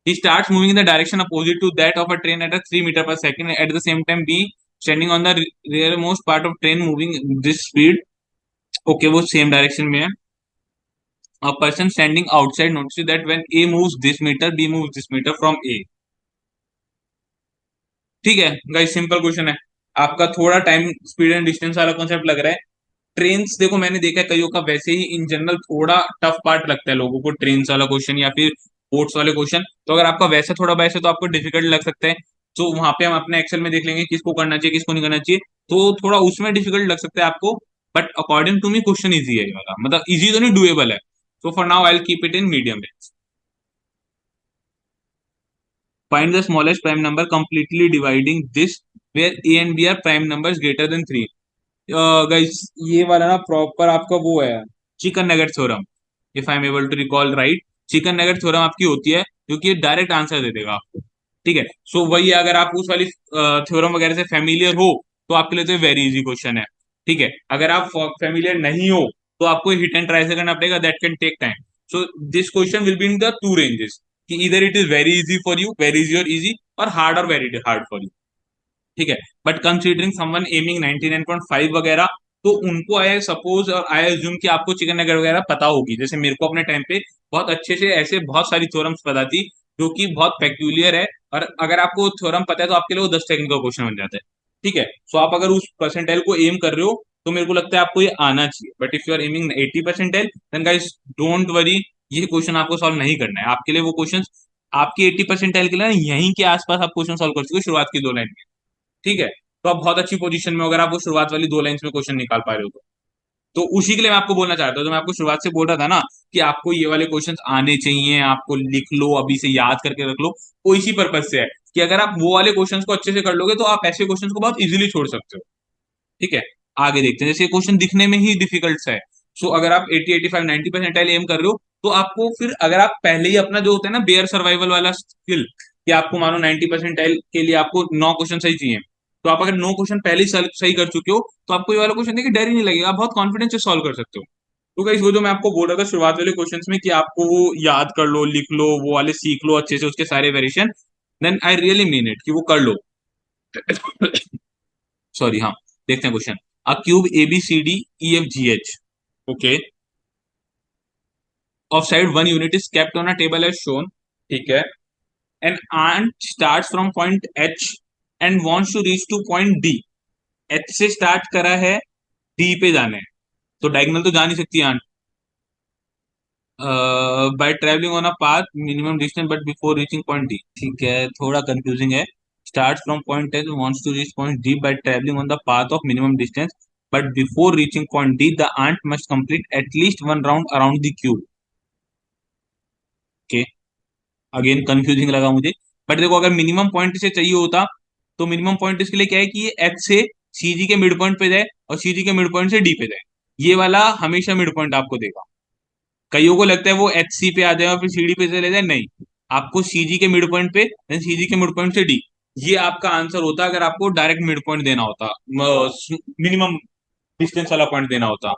He starts moving in the direction opposite to that of a train at a 3 meter per second. At the same time, B standing on the rearmost part of train moving this speed. Okay, वो same direction में है. A person standing outside notices that when A moves this meter, B moves this meter from A. ठीक है guys, simple question है। आपका थोड़ा time speed and distance वाला concept लग रहा है। ट्रेन्स देखो मैंने देखा है कईयों का वैसे ही इन जनरल थोड़ा टफ पार्ट लगता है लोगों को, ट्रेन्स वाला क्वेश्चन या फिर बोट्स वाले क्वेश्चन। तो अगर आपका वैसे थोड़ा वैसे तो आपको डिफिकल्ट लग सकता है। तो वहां पे हम अपने एक्सेल में देख लेंगे किसको करना चाहिए किसको नहीं करना चाहिए। तो थोड़ा उसमें डिफिकल्ट लग सकता है आपको, but according to me question easy है ये वाला, मतलब इजी तो नहीं, डुएबल है। So for now I will keep it in medium range. Find the smallest prime number completely dividing this where A and B are prime numbers greater than 3। Guys ये वाला ना प्रॉपर आपका वो है, chicken nugget theorem. If I am able to recall right, chicken nugget theorem आपकी होती है क्योंकि ये डायरेक्ट आंसर दे देगा आपको। ठीक है। सो वही है, अगर आप उस वाली थ्योरम वगैरह से फेमिलियर हो तो आपके लिए तो वेरी इजी क्वेश्चन है। ठीक है। अगर आप फेमिलियर नहीं हो तो आपको हिट एंड ट्राई से करना पड़ेगा, that can take time. So this question will be in the two ranges, कि इधर it is very easy for you, very easy और इजी, और हार्ड और वेरी हार्ड फॉर यू। ठीक है। बट कंसीडरिंग समवन एमिंग 99.5 वगैरह, तो उनको आई सपोज और आई अज्यूम कि आपको चिकन नगेट वगैरह पता होगी। जैसे मेरे को अपने टाइम पे बहुत अच्छे से ऐसे बहुत सारी थ्योरम्स पता थी जो कि बहुत पेक्यूलियर है, और अगर आपको थ्योरम पता है तो आपके लिए वो 10 सेकंड का क्वेश्चन बन जाता है। ठीक है। सो आप अगर उस परसेंटाइल को एम कर रहे हो तो मेरे को लगता है आपको ये आना चाहिए, but if you are aiming 80 percentile then guys don't worry, ये क्वेश्चन आपको सॉल्व नहीं करना है। आपके लिए वो क्वेश्चन आपकी 80 परसेंटाइल के लिए ना यहीं के आसपास आप क्वेश्चन सॉल्व कर चुके हो शुरुआत की 2 लाइन। ठीक है। तो आप बहुत अच्छी पोजीशन में हो अगर आप वो शुरुआत वाली 2 लाइंस में क्वेश्चन निकाल पा रहे हो तो उसी के लिए मैं आपको बोलना चाहता हूँ। तो मैं आपको शुरुआत से बोल रहा था ना कि आपको ये वाले क्वेश्चंस आने चाहिए, आपको लिख लो अभी से, याद करके रख लो। वो इसी पर्पज से है कि अगर आप वो वाले क्वेश्चंस को अच्छे से कर लोगे तो आप ऐसे क्वेश्चंस को बहुत इजीली छोड़ सकते हो। ठीक है। आगे देखते हैं, जैसे क्वेश्चन दिखने में ही डिफिकल्ट है। सो अगर आप 80 85 90 परसेंटाइल एम कर रहे हो तो आपको फिर अगर आप पहले ही अपना जो होता है ना बेयर सर्वाइवल वाला स्किल, कि आपको मानो 90 परसेंटाइल के लिए आपको 9 क्वेश्चन सही चाहिए, तो आप अगर 9 क्वेश्चन पहले ही सही कर चुके हो तो आपको ये वाला क्वेश्चन देखिए डर ही नहीं लगेगा, आप बहुत कॉन्फिडेंस से सॉल्व कर सकते हो। तो गाइस वो जो मैं आपको बोल रहा था शुरुआत वाले क्वेश्चंस में कि आपको वो याद कर लो, लिख लो, वो वाले सीख लो अच्छे से उसके सारे variation, then I really mean it कि वो कर लो। सॉरी, हाँ। देखते हैं question. A cube A B C D E F G H, okay, of side one unit is kept on a table as shown. ठीक है। An ant starts from point H and wants to reach to point D. H से start करा है, D पे जाना है, तो diagonal तो जा नहीं सकती ant. By travelling on a path minimum distance but before reaching point D. ठीक है, थोड़ा कंफ्यूजिंग है। Start from point H wants to reach point D by travelling on the path of minimum distance but before reaching point D the ant must complete at least one round around the cube. Okay, again confusing लगा मुझे। But देखो अगर minimum point से चाहिए होता तो minimum point इसके लिए क्या है कि ये एच से सी जी के मिड पॉइंट पे जाए और सी जी के मिड पॉइंट से डी पे जाए। ये वाला हमेशा मिड पॉइंट आपको देगा। कईयों को लगता है वो एच सी पे आ जाए और फिर सी डी पे चले जाए, नहीं। आपको सी जी के मिड पॉइंट पे देन सी जी के मिड पॉइंट से डी, ये आपका आंसर होता अगर आपको डायरेक्ट मिड पॉइंट देना होता, मिनिमम डिस्टेंस वाला पॉइंट देना होता।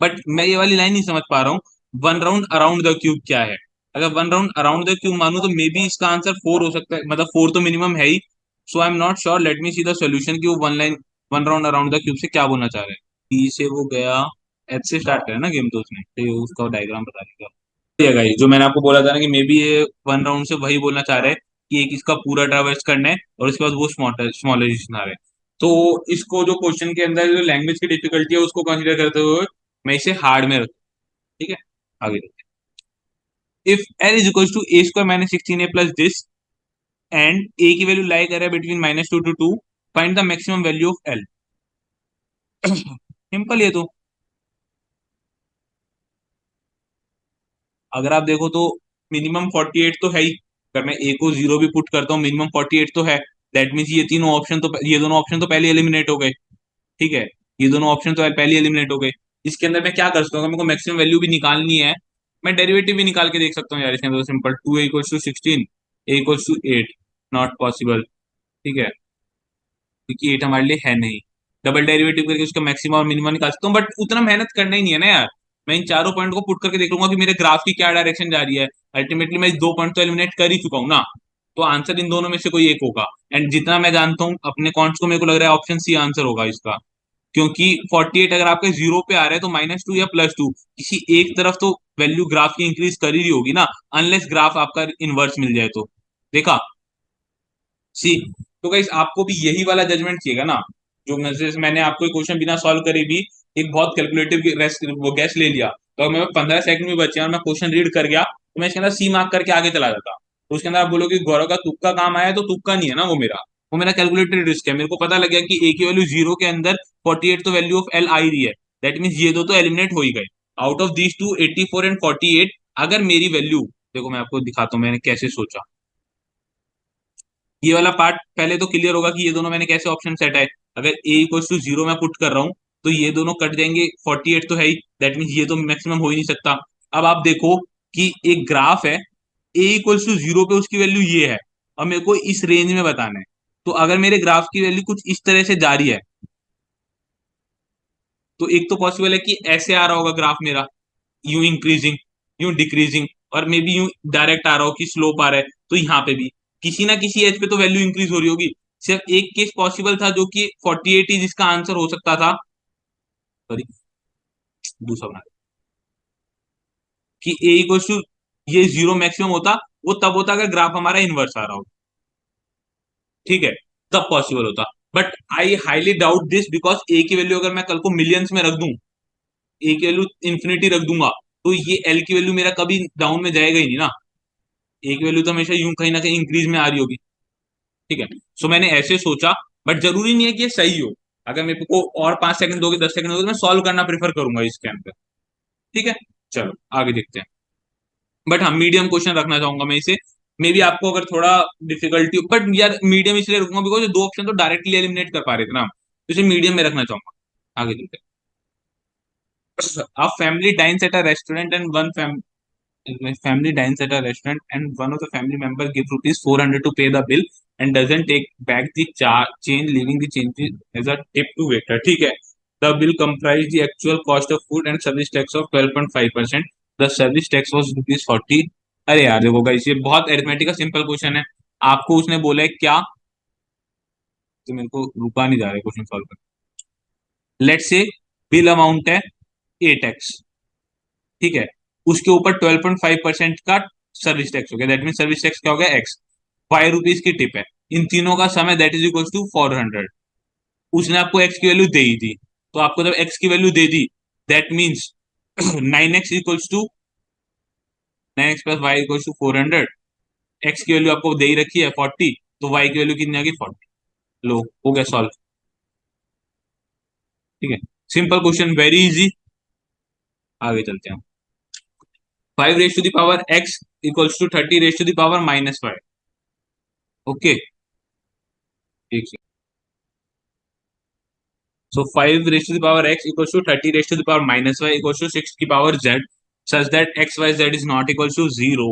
बट मैं ये वाली लाइन नहीं समझ पा रहा हूँ one round around the cube क्या है? अगर one round around the cube मानू तो मे बी इसका आंसर फोर हो सकता है, मतलब फोर तो मिनिमम है ही। So I am not sure, let me see the solution कि वो one line one round around the cube से क्या बोलना चाह रहे हैं। टी से वो गया, एच से स्टार्ट करा ना गेम, तो उसने तो ये उसका डायग्राम बता देगा। ये गाइस जो मैंने आपको बोला था ना कि मे बी ये वन राउंड से वही बोलना चाह रहे हैं कि एक इसका पूरा ट्रैवर्स करना है और उसके बाद वो स्मॉलर आ रहे हैं। तो इसको जो क्वेश्चन के अंदर जो लैंग्वेज की डिफिकल्टी है उसको कंसीडर करते हुए मैं इसे हार्ड में रखता हूँ। ठीक है, आगे। If L is equal to A square minus sixteen A plus this and A की वैल्यू लाई कर रहा है between -2 to 2, find the maximum value of L. Simple, ये तो अगर आप देखो तो मिनिमम 48 तो है ही। अगर मैं ए को जीरो भी पुट करता हूँ मिनिमम 48 तो है। दैट मीन्स ये तीनों ऑप्शन तो, ये दोनों ऑप्शन तो पहले एलिमिनेट हो गए। ठीक है, ये दोनों ऑप्शन तो पहले एलिमिनेट हो गए। इसके अंदर मैं क्या कर सकता हूँ, अगर मेरे को मैक्सिमम वैल्यू भी निकालनी है, मैं डेरिवेटिव भी निकाल के देख सकता हूँ यार। इसके अंदर सिंपल, 2 = 16, a = 8, नॉट पॉसिबल। ठीक है, क्योंकि एट हमारे लिए है नहीं। डबल डेरिवेटिव करके उसका मैक्सिमम और मिनिमम निकाल सकता हूँ, बट उतना मेहनत करना ही नहीं है ना यार। मैं इन चारों पॉइंट को पुट करके देख लूंगा कि मेरे ग्राफ की क्या डायरेक्शन जा रही है। अल्टीमेटली मैं इस दो पॉइंट तो एलिमिनेट कर ही चुका हूँ ना। तो आंसर इन दोनों में से कोई एक होगा। एंड जितना मैं जानता हूँ अपने कॉन्ट्स को, मेरे को लग रहा है ऑप्शन सी आंसर होगा इसका। क्योंकि 48 अगर आपके जीरो पे आ रहा है तो -2 या +2, किसी एक तरफ तो वैल्यू ग्राफ की इंक्रीज कर ही रही होगी ना, अनलेस ग्राफ आपका इनवर्स मिल जाए तो। देखा, सी। तो गाइस आपको भी यही वाला जजमेंट चाहिएगा ना, जो मैंने आपको क्वेश्चन बिना सॉल्व करे भी एक बहुत कैलकुलेटिव वो गैस ले लिया। तो अगर मैं 15 सेकंड में बचे और मैं क्वेश्चन रीड कर गया तो मैं इसके अंदर सी मार्क करके आगे चला जाता। तो उसके अंदर आप बोलोगे गौरव का तुक्का काम आया, तो तुक्का नहीं है ना वो मेरा कैलकुलेटेड रिस्क है। मेरे को पता लग गया कि ए की वैल्यू जीरो के अंदर 48 तो वैल्यू ऑफ एल आ ही रही है। दैट मीन्स ये दो तो एलिमिनेट हो ही गए। Out of these two 84 and 48, अगर मेरी वैल्यू, देखो मैं आपको दिखाता हूँ मैंने कैसे सोचा। ये वाला पार्ट पहले तो क्लियर होगा कि ये दोनों मैंने कैसे ऑप्शन सेट है। अगर a = 0 मैं पुट कर रहा हूँ तो ये दोनों कट जाएंगे, 48 तो है ही, दैट मीन्स ये तो मैक्सिमम हो ही नहीं सकता। अब आप देखो कि एक ग्राफ है, a = 0 पे उसकी वैल्यू ये है और मेरे को इस रेंज में बताना है। तो अगर मेरे ग्राफ की वैल्यू कुछ इस तरह से जा रही है तो एक तो पॉसिबल है कि ऐसे आ रहा होगा ग्राफ मेरा, यूं इंक्रीजिंग, यूं डिक्रीजिंग, और मे बी यूं डायरेक्ट आ रहा हो कि स्लोप आ रहा है। तो यहाँ पे भी किसी ना किसी एज पे तो वैल्यू इंक्रीज हो रही होगी। सिर्फ एक केस पॉसिबल था जो कि 48 ही जिसका आंसर हो सकता था। सॉरी, दूसरा बना, कि a = ये जीरो मैक्सिमम होता, वो तब होता अगर ग्राफ हमारा इनवर्स आ रहा हो। ठीक है, तब पॉसिबल होता। But I highly doubt this, because A की वैल्यू अगर मैं कल को मिलियंस में रख दूं, ए की वैल्यू इन्फिनिटी रख दूंगा, तो ये एल की वैल्यू मेरा कभी डाउन में जाएगा ही नहीं ना। ए की वैल्यू तो हमेशा यूं कहीं ना कहीं इंक्रीज में आ रही होगी। ठीक है, सो मैंने ऐसे सोचा। बट जरूरी नहीं है कि ये सही हो। अगर मेरे को और 5 सेकंड दोगे, 10 सेकंड दोगे, तो मैं सॉल्व करना प्रेफर करूंगा इसके अंदर। ठीक है, चलो आगे देखते हैं। बट हाँ, मीडियम क्वेश्चन रखना चाहूंगा मैं इसे। मे बी आपको अगर थोड़ा डिफिकल्टी, बट यार मीडियम इसलिए रखूंगा बिकॉज दो ऑप्शन तो डायरेक्टली एलिमिनेट कर पा रहे थे ना, तो इसे मीडियम में रखना चाहूंगा। आगे देखते हैं। A family dines at a restaurant and family dines at a restaurant and one of the family member gives rupees 400 to pay the bill and doesn't take back the change, leaving the change as a tip to waiter. ठीक है, the bill comprised the actual cost of food and service tax of 12.5%. The service tax was rupees 40। अरे यार देखो guys, ये बहुत arithmetic का simple question है। आपको उसने बोला है क्या, तो मेरे को रुका नहीं जा रहा है क्वेश्चन सॉल्व कर। लेट्स से बिल अमाउंट है 8x। ठीक है, उसके ऊपर 12.5% का सर्विस टैक्स हो गया। दैट मीन सर्विस टैक्स क्या हो गया, एक्स। ₹5 की टिप है। इन तीनों का सम है, दैट इज इक्वल टू 400। उसने आपको एक्स की वैल्यू दे ही दी, तो आपको जब एक्स की value they the, that means 9x = 400। X की वैल्यू आपको दे ही रखी है 40, तो वाई की वैल्यू कितनी आ गई, 40। लो, हो गया सॉल्व। ठीक है, सिंपल क्वेश्चन, वेरी इजी। आगे चलते हैं। 5 raised to the power x = 30 raised to the power -5। Okay, ठीक है। So 5 raised to the power x = 30 raised to the power -y = 6 की power z, such that x y z is not equal to 0।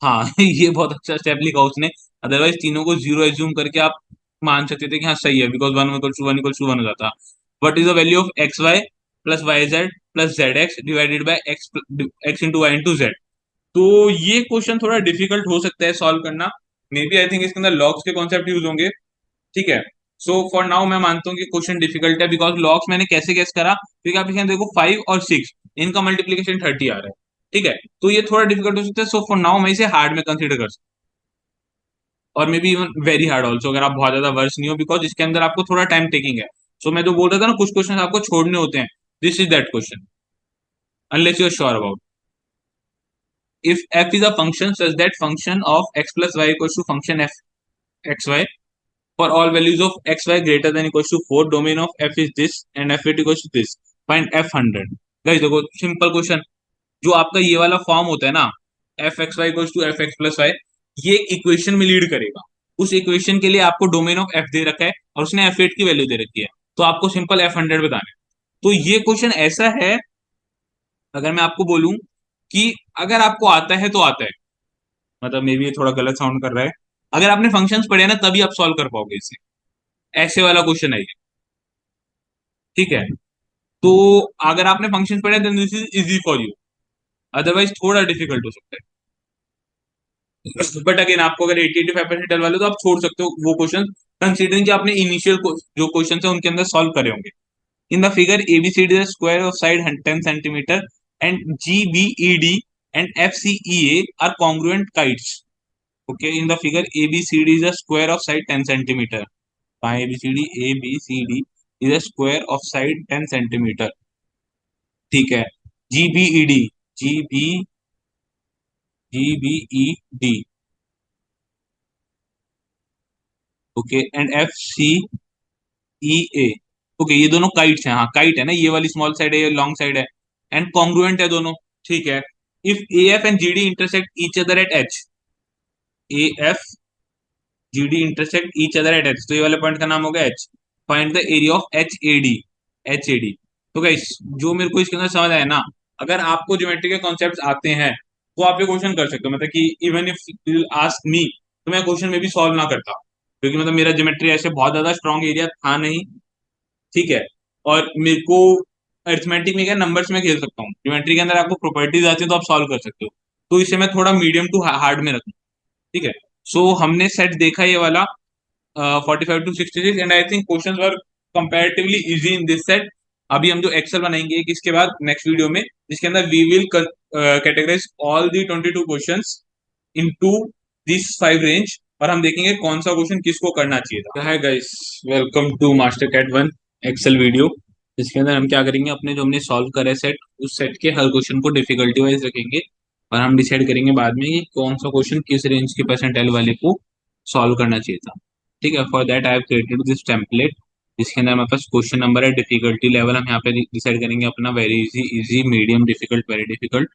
हाँ ये बहुत अच्छा step लिखा उसने। Otherwise तीनों को जीरो एज्यूम करके आप मान सकते थे कि हाँ सही है, बिकॉज 1 = 1 = 1 हो जाता। What is the value of X Y? Plus Y Z plus Z X divided by X X into Y into Z. तो ये क्वेश्चन थोड़ा डिफिकल्ट हो सकता है सॉल्व करना। मे बी आई थिंक इसके अंदर लॉग्स के कॉन्सेप्ट यूज होंगे। ठीक है। सो फॉर नाउ मैं मानता हूँ कि क्वेश्चन डिफिकल्ट है, बिकॉज लॉग्स मैंने कैसे गेस करा, क्योंकि आप इसके देखो 5 और 6 इनका मल्टीप्लीकेशन 30 आ रहा है। ठीक है। तो ये थोड़ा डिफिकल्ट हो सकता है, सो फॉर नाउ मैं इसे हार्ड में कंसिडर कर सकता हूँ, और may be even very hard also, अगर आप बहुत ज्यादा वर्स नहीं हो, बिकॉज इसके अंदर आपको थोड़ा टाइम टेकिंग है। सो मैं जो बोल रहा था ना, कुछ क्वेश्चन आपको छोड़ने होते हैं, this is that question, unless you are sure about. if f is a function such that function of x plus y equals to function f xy for all values of xy greater than equals to 4, domain of f is this and f it equals to this, find f 100। Guys देखो simple question, जो आपका ये वाला form होता है ना, F X Y equals to F X plus Y, ये एक इक्वेशन में लीड करेगा। उस इक्वेशन के लिए आपको डोमेन ऑफ एफ दे रखा है और उसने एफ एट की वैल्यू दे रखी है, तो आपको सिंपल एफ हंड्रेड बताना है। तो ये क्वेश्चन ऐसा है, अगर मैं आपको बोलूं कि अगर आपको आता है तो आता है, मतलब मे बी ये थोड़ा गलत साउंड कर रहा है, अगर आपने फंक्शंस पढ़े हैं ना तभी आप सॉल्व कर पाओगे इसे। ऐसे वाला क्वेश्चन है ये। ठीक है। तो अगर आपने फंक्शंस पढ़े then this is easy for you, otherwise थोड़ा डिफिकल्ट हो सकता है। बट अगेन आपको अगर 80-85% डल वाले तो आप छोड़ सकते हो वो क्वेश्चन, कंसीडरिंग कि आपने इनिशियल जो क्वेश्चन है उनके अंदर सॉल्व करे होंगे। In the figure A B C D square of side 10 centimetre and G B E D and F C E A are congruent kites. Okay, in the figure ABCD is a square of side 10 centimeter. ABCD is a square of side 10 centimeter. ठीक है। GBED, GB, GBED, okay, and FCEA, okay, ये दोनों kites हैं, हाँ kite है ना, ये वाली स्मॉल साइड है, ये लॉन्ग साइड है, एंड कॉन्ग्रुएंट है दोनों। ठीक है। If AF and GD intersect each other at H, AF GD intersect each other at H, तो ये वाले पॉइंट का नाम होगा H. Find the area of H A D. H A D. तो गाइस जो मेरे को इसके अंदर समझ आया ना, अगर आपको ज्योमेट्री के कॉन्सेप्ट्स आते हैं तो आप ये क्वेश्चन कर सकते हो, मतलब कि even if you ask me तो मैं क्वेश्चन में भी सॉल्व ना करता, क्योंकि मतलब मेरा ज्योमेट्री ऐसे बहुत ज्यादा स्ट्रॉन्ग एरिया था नहीं। ठीक है। और मेरे को अरिथमेटिक में क्या नंबर्स में खेल सकता हूँ, ज्योमेट्री के अंदर आपको प्रॉपर्टीज आती है तो आप सॉल्व कर सकते हो, तो इसे मैं थोड़ा मीडियम टू हार्ड में रखूँ। ठीक है। सो हमने सेट देखा ये वाला 45 to 66, and I think question were comparatively easy in this set. अभी हम जो एक्सेल बनाएंगे एक इसके बाद नेक्स्ट वीडियो में, जिसके अंदर we will categorize all the 22 questions into this 5 range, और हम देखेंगे कौन सा क्वेश्चन किसको करना चाहिए था। Hi guys, welcome to master CAT one excel video, जिसके अंदर हम क्या करेंगे, अपने जो हमने सॉल्व करे सेट, उस सेट के हर क्वेश्चन को डिफिकल्टी वाइज रखेंगे, और हम डिसाइड करेंगे बाद में कि कौन सा क्वेश्चन किस रेंज के परसेंटाइल वाले को सॉल्व करना चाहिए था। ठीक है। For that I have created this template, जिसके अंदर हमारे पास क्वेश्चन नंबर है, डिफिकल्टी लेवल हम यहाँ पे डिसाइड करेंगे अपना, very easy, easy, medium, difficult, very difficult,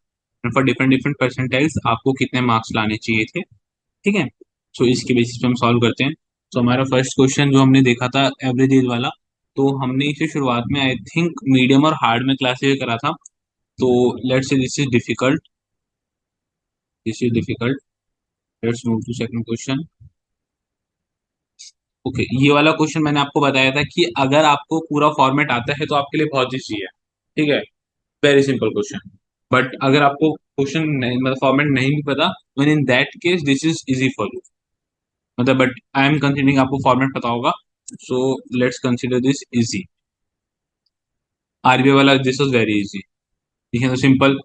and for different different percentiles आपको कितने मार्क्स लाने चाहिए थे। ठीक है। सो इसके बेसिस पे हम सॉल्व करते हैं। तो हमारा फर्स्ट क्वेश्चन जो हमने देखा था एवरेज एज वाला, तो हमने इसे शुरुआत में आई थिंक मीडियम और हार्ड में क्लासिफाई करा था। तो let's say this is difficult, this is difficult, let's move to second question. Okay, ये वाला क्वेश्चन मैंने आपको बताया था कि अगर आपको पूरा फॉर्मेट आता है तो आपके लिए बहुत इजी है। ठीक है। Very simple question. बट अगर आपको क्वेश्चन मतलब फॉर्मेट नहीं भी पता, तो in that case this is easy for you, मतलब बट आई एम कंसिडरिंग आपको फॉर्मेट पता होगा, so let's consider this easy. RBI वाला दिस इज वेरी इजी। ठीक है। तो सिंपल,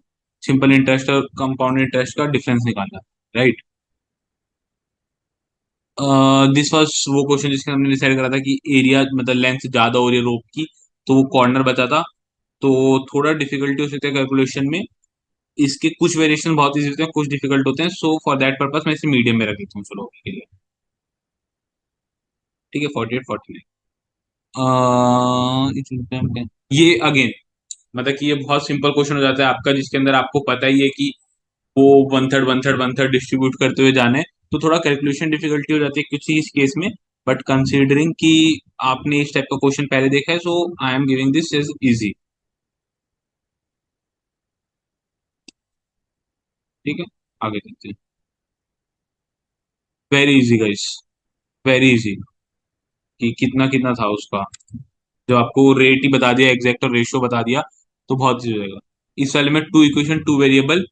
सिंपल इंटरेस्ट और कंपाउंड इंटरेस्ट का डिफरेंस निकालना, राइट। दिस वाज वो क्वेश्चन जिसके हमने डिसाइड करा था कि एरिया मतलब लेंथ ज्यादा हो रही है रोप की, तो वो कॉर्नर बचा था। तो थोड़ा डिफिकल्टी हो सकती है कैलकुलेशन में, इसके कुछ वेरिएशन बहुत इजी होते हैं, कुछ डिफिकल्ट होते हैं, सो फॉर दैट पर्पस मैं इसे मीडियम में रख देता हूँ चलो अभी के लिए। ठीक है। 48, 49, ये अगेन मतलब कि ये बहुत सिंपल क्वेश्चन हो जाता है आपका, जिसके अंदर आपको पता ही है कि वो वन थर्ड डिस्ट्रीब्यूट करते हुए जाने, तो थोड़ा कैलकुलेशन डिफिकल्टी हो जाती है कुछ इस केस में। बट कंसीडरिंग कि आपने इस टाइप का क्वेश्चन पहले देखा है, so I am giving this is easy. ठीक है। आगे देखते हैं। Very easy guys, very easy. कि कितना कितना था उसका, जो आपको रेट ही बता दिया एग्जैक्ट और रेशियो बता दिया, तो बहुत इजी हो जाएगा। इस वाले में two equation two variable,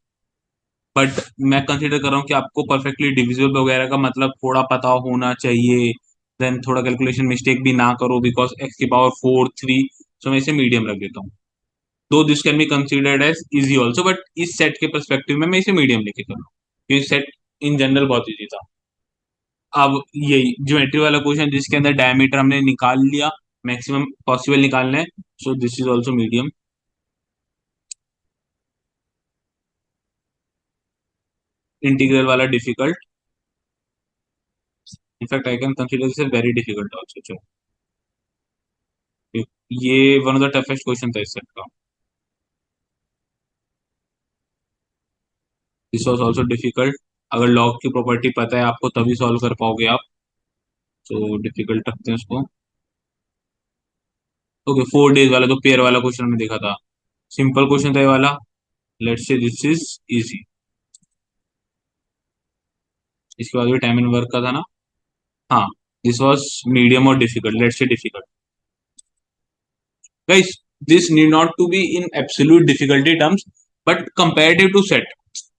but मैं कंसिडर कर रहा हूँ कि आपको परफेक्टली डिविजिबल वगैरह का मतलब थोड़ा पता होना चाहिए, देन थोड़ा कैलकुलेशन मिस्टेक भी ना करो, बिकॉज एक्स की पावर फोर थ्री। सो मैं इसे मीडियम रख देता हूँ। Though this can be considered as easy also, but इस सेट के परस्पेक्टिव में मैं इसे मीडियम लेके कर रहा हूँ, क्योंकि सेट इन जनरल बहुत इजी था। अब यही ज्योमेट्री वाला क्वेश्चन जिसके अंदर डायमीटर हमने निकाल लिया, मैक्सिमम पॉसिबल निकालना है, so this is also medium. Integral वाला difficult, in fact I can consider this very difficult also. ये one of the toughest question था इस सेट का। This was also difficult. अगर लॉग की प्रॉपर्टी पता है आपको तभी सॉल्व कर पाओगे आप, तो डिफिकल्ट रखते हैं उसको। ओके, 4 डेज वाला जो पेयर वाला क्वेश्चन हमने देखा था, सिंपल क्वेश्चन था ये वाला। Let's say this is easy. इसके बाद भी टाइम एंड वर्क का था ना। हाँ, दिस वाज मीडियम और difficult, let's say difficult. Guys, this need not to be in absolute difficulty terms, but comparative to set,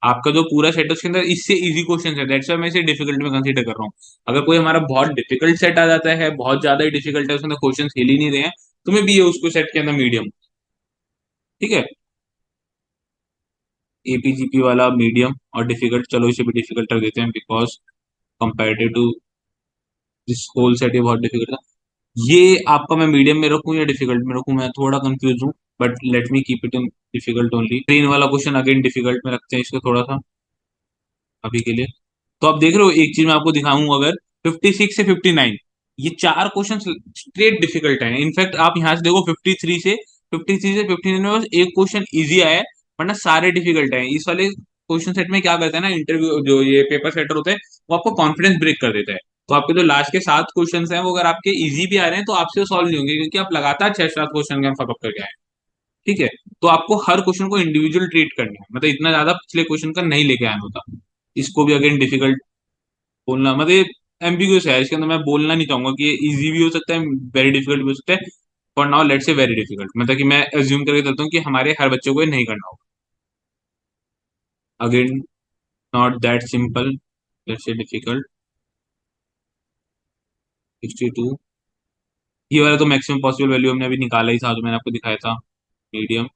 आपका जो पूरा सेट है उसके अंदर इससे इजी क्वेश्चन है, दैट्स व्हाई मैं इसे डिफिकल्ट में कंसीडर कर रहा हूँ। अगर कोई हमारा बहुत डिफिकल्ट सेट आ जाता है, बहुत ज्यादा ही डिफिकल्ट है, उसके अंदर क्वेश्चन हिल ही नहीं रहे हैं, तो मैं भी ये उसको सेट के अंदर मीडियम। ठीक है, एपीजीपी वाला मीडियम और डिफिकल्ट, चलो इसे भी डिफिकल्ट कर देते हैं, because comparative to this whole set ये बहुत डिफिकल्ट था। ये आपका मैं मीडियम में रखूं या डिफिकल्ट में रखूं, मैं थोड़ा कंफ्यूज हूँ, but let me keep it in difficult only. Train वाला क्वेश्चन अगेन डिफिकल्ट में रखते हैं इसको थोड़ा सा अभी के लिए। तो आप देख रहे हो, एक चीज मैं आपको दिखाऊंगा, अगर 56 से 59, ये चार क्वेश्चन स्ट्रेट डिफिकल्ट है। इनफैक्ट आप यहाँ से देखो, 53 से 59 में बस एक क्वेश्चन इजी आया है, वरना सारे डिफिकल्ट है। इस वाले क्वेश्चन सेट में क्या करता है ना, इंटरव्यू जो ये पेपर सेटर होता है, वो आपको कॉन्फिडेंस ब्रेक कर देता है। तो आपके जो लास्ट के 7 क्वेश्चन हैं, वो अगर आपके इजी भी आ रहे हैं तो आपसे सॉल्व नहीं होंगे, क्योंकि आप लगातार 6-7 क्वेश्चन के फकअप करके आए हैं। ठीक है, तो आपको हर क्वेश्चन को इंडिविजुअल ट्रीट करना है, मतलब इतना ज्यादा पिछले क्वेश्चन का नहीं लेके आना होता। इसको भी अगेन डिफिकल्ट बोलना, मतलब एम्बिग्यूस है, इसके अंदर मैं बोलना नहीं चाहूंगा कि ये इजी भी हो सकता है, वेरी डिफिकल्ट भी हो सकता है। For now let's say very difficult, मतलब कि मैं अज्यूम करके चलता हूँ कि हमारे हर बच्चों को ये नहीं करना होगा। Again, not that simple, let's say difficult. 62, ये वाला तो मैक्सिमम पॉसिबल वैल्यू हमने अभी निकाला ही था, जो मैंने आपको दिखाया था, मीडियम।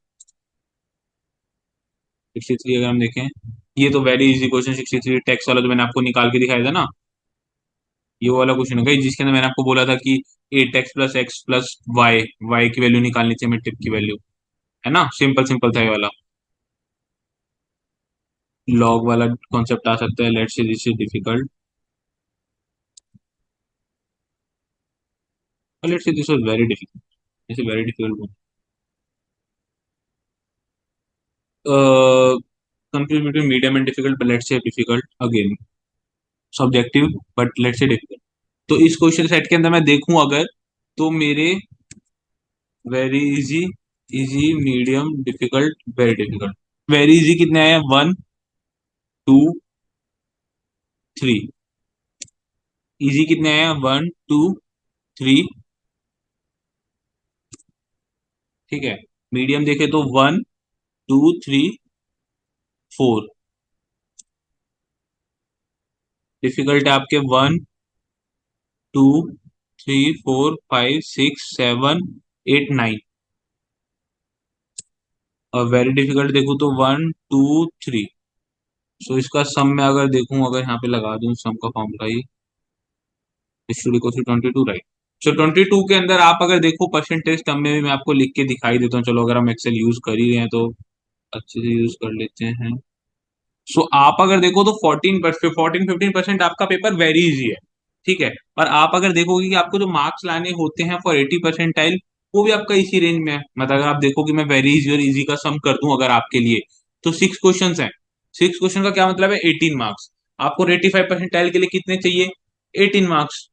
63 अगर हम देखें, ये तो वेरी इजी क्वेश्चन, 63 टेक्स्ट वाला जो मैंने आपको निकाल के दिखाया था ना, ये वाला क्वेश्चन है जिसके अंदर मैंने आपको बोला था कि 8x + x + y, y की वैल्यू निकालनी चाहिए, हमें टिप की वैल्यू, है ना, सिंपल सिंपल था ये वाला। लॉग वाला कॉन्सेप्ट आ सकता है, let's say this is difficult, let's say this was very difficult, this is very difficult. Confuse between medium and difficult, but let's say difficult again, subjective, but let's say difficult. तो इस question set के अंदर मैं देखूं अगर, तो मेरे very easy, easy, medium, difficult, very difficult. Very easy कितने आए हैं, 1 2 3। इजी कितने आए हैं, 1 2 3। ठीक है, मीडियम देखे तो 1 2 3 4। डिफिकल्ट है आपके 1 2 3 4 5 6 7 8 9। और वेरी डिफिकल्ट देखूँ तो 1 2 3। सो इसका सम में अगर देखूं, अगर यहाँ पे लगा दूं सम का फॉर्मूला ही, शुरू को 22, राइट। सो 22 के अंदर आप अगर देखो परसेंटेज टर्म में भी मैं आपको लिख के दिखाई देता हूँ, चलो अगर हम एक्सेल यूज कर ही रहे हैं तो अच्छे से यूज कर लेते हैं। सो आप अगर देखो तो 14% आपका पेपर वेरी इजी है। ठीक है, और आप अगर देखोगे कि आपको जो मार्क्स लाने होते हैं फॉर 80%, वो भी आपका इसी रेंज में है। मतलब अगर आप देखो कि मैं वेरी इजी और इजी का सम कर दूं अगर आपके लिए, तो 6 क्वेश्चन हैं। 6 क्वेश्चन का क्या मतलब है, 18 मार्क्स। आपको 85% के लिए कितने चाहिए, 18 मार्क्स,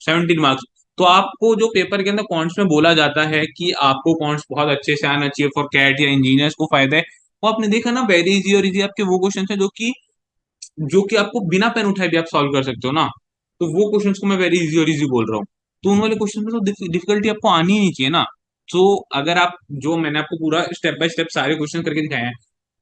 17 मार्क्स। तो आपको जो पेपर के अंदर कॉन्ट्स में बोला जाता है कि आपको कॉन्ट्स बहुत अच्छे से आना चाहिए फॉर कैट या इंजीनियर्स को फायदा है, वो आपने देखा ना, वेरी इजी और इजी आपके वो क्वेश्चन है जो कि आपको बिना पेन उठाए भी आप सॉल्व कर सकते हो ना। तो वो क्वेश्चंस को मैं वेरी इजी और इजी बोल रहा हूँ। तो उन वाले क्वेश्चन में तो डिफिकल्टी आपको आनी ही नहीं चाहिए ना। तो अगर आप, जो मैंने आपको पूरा स्टेप बाय स्टेप सारे क्वेश्चन करके दिखाए हैं,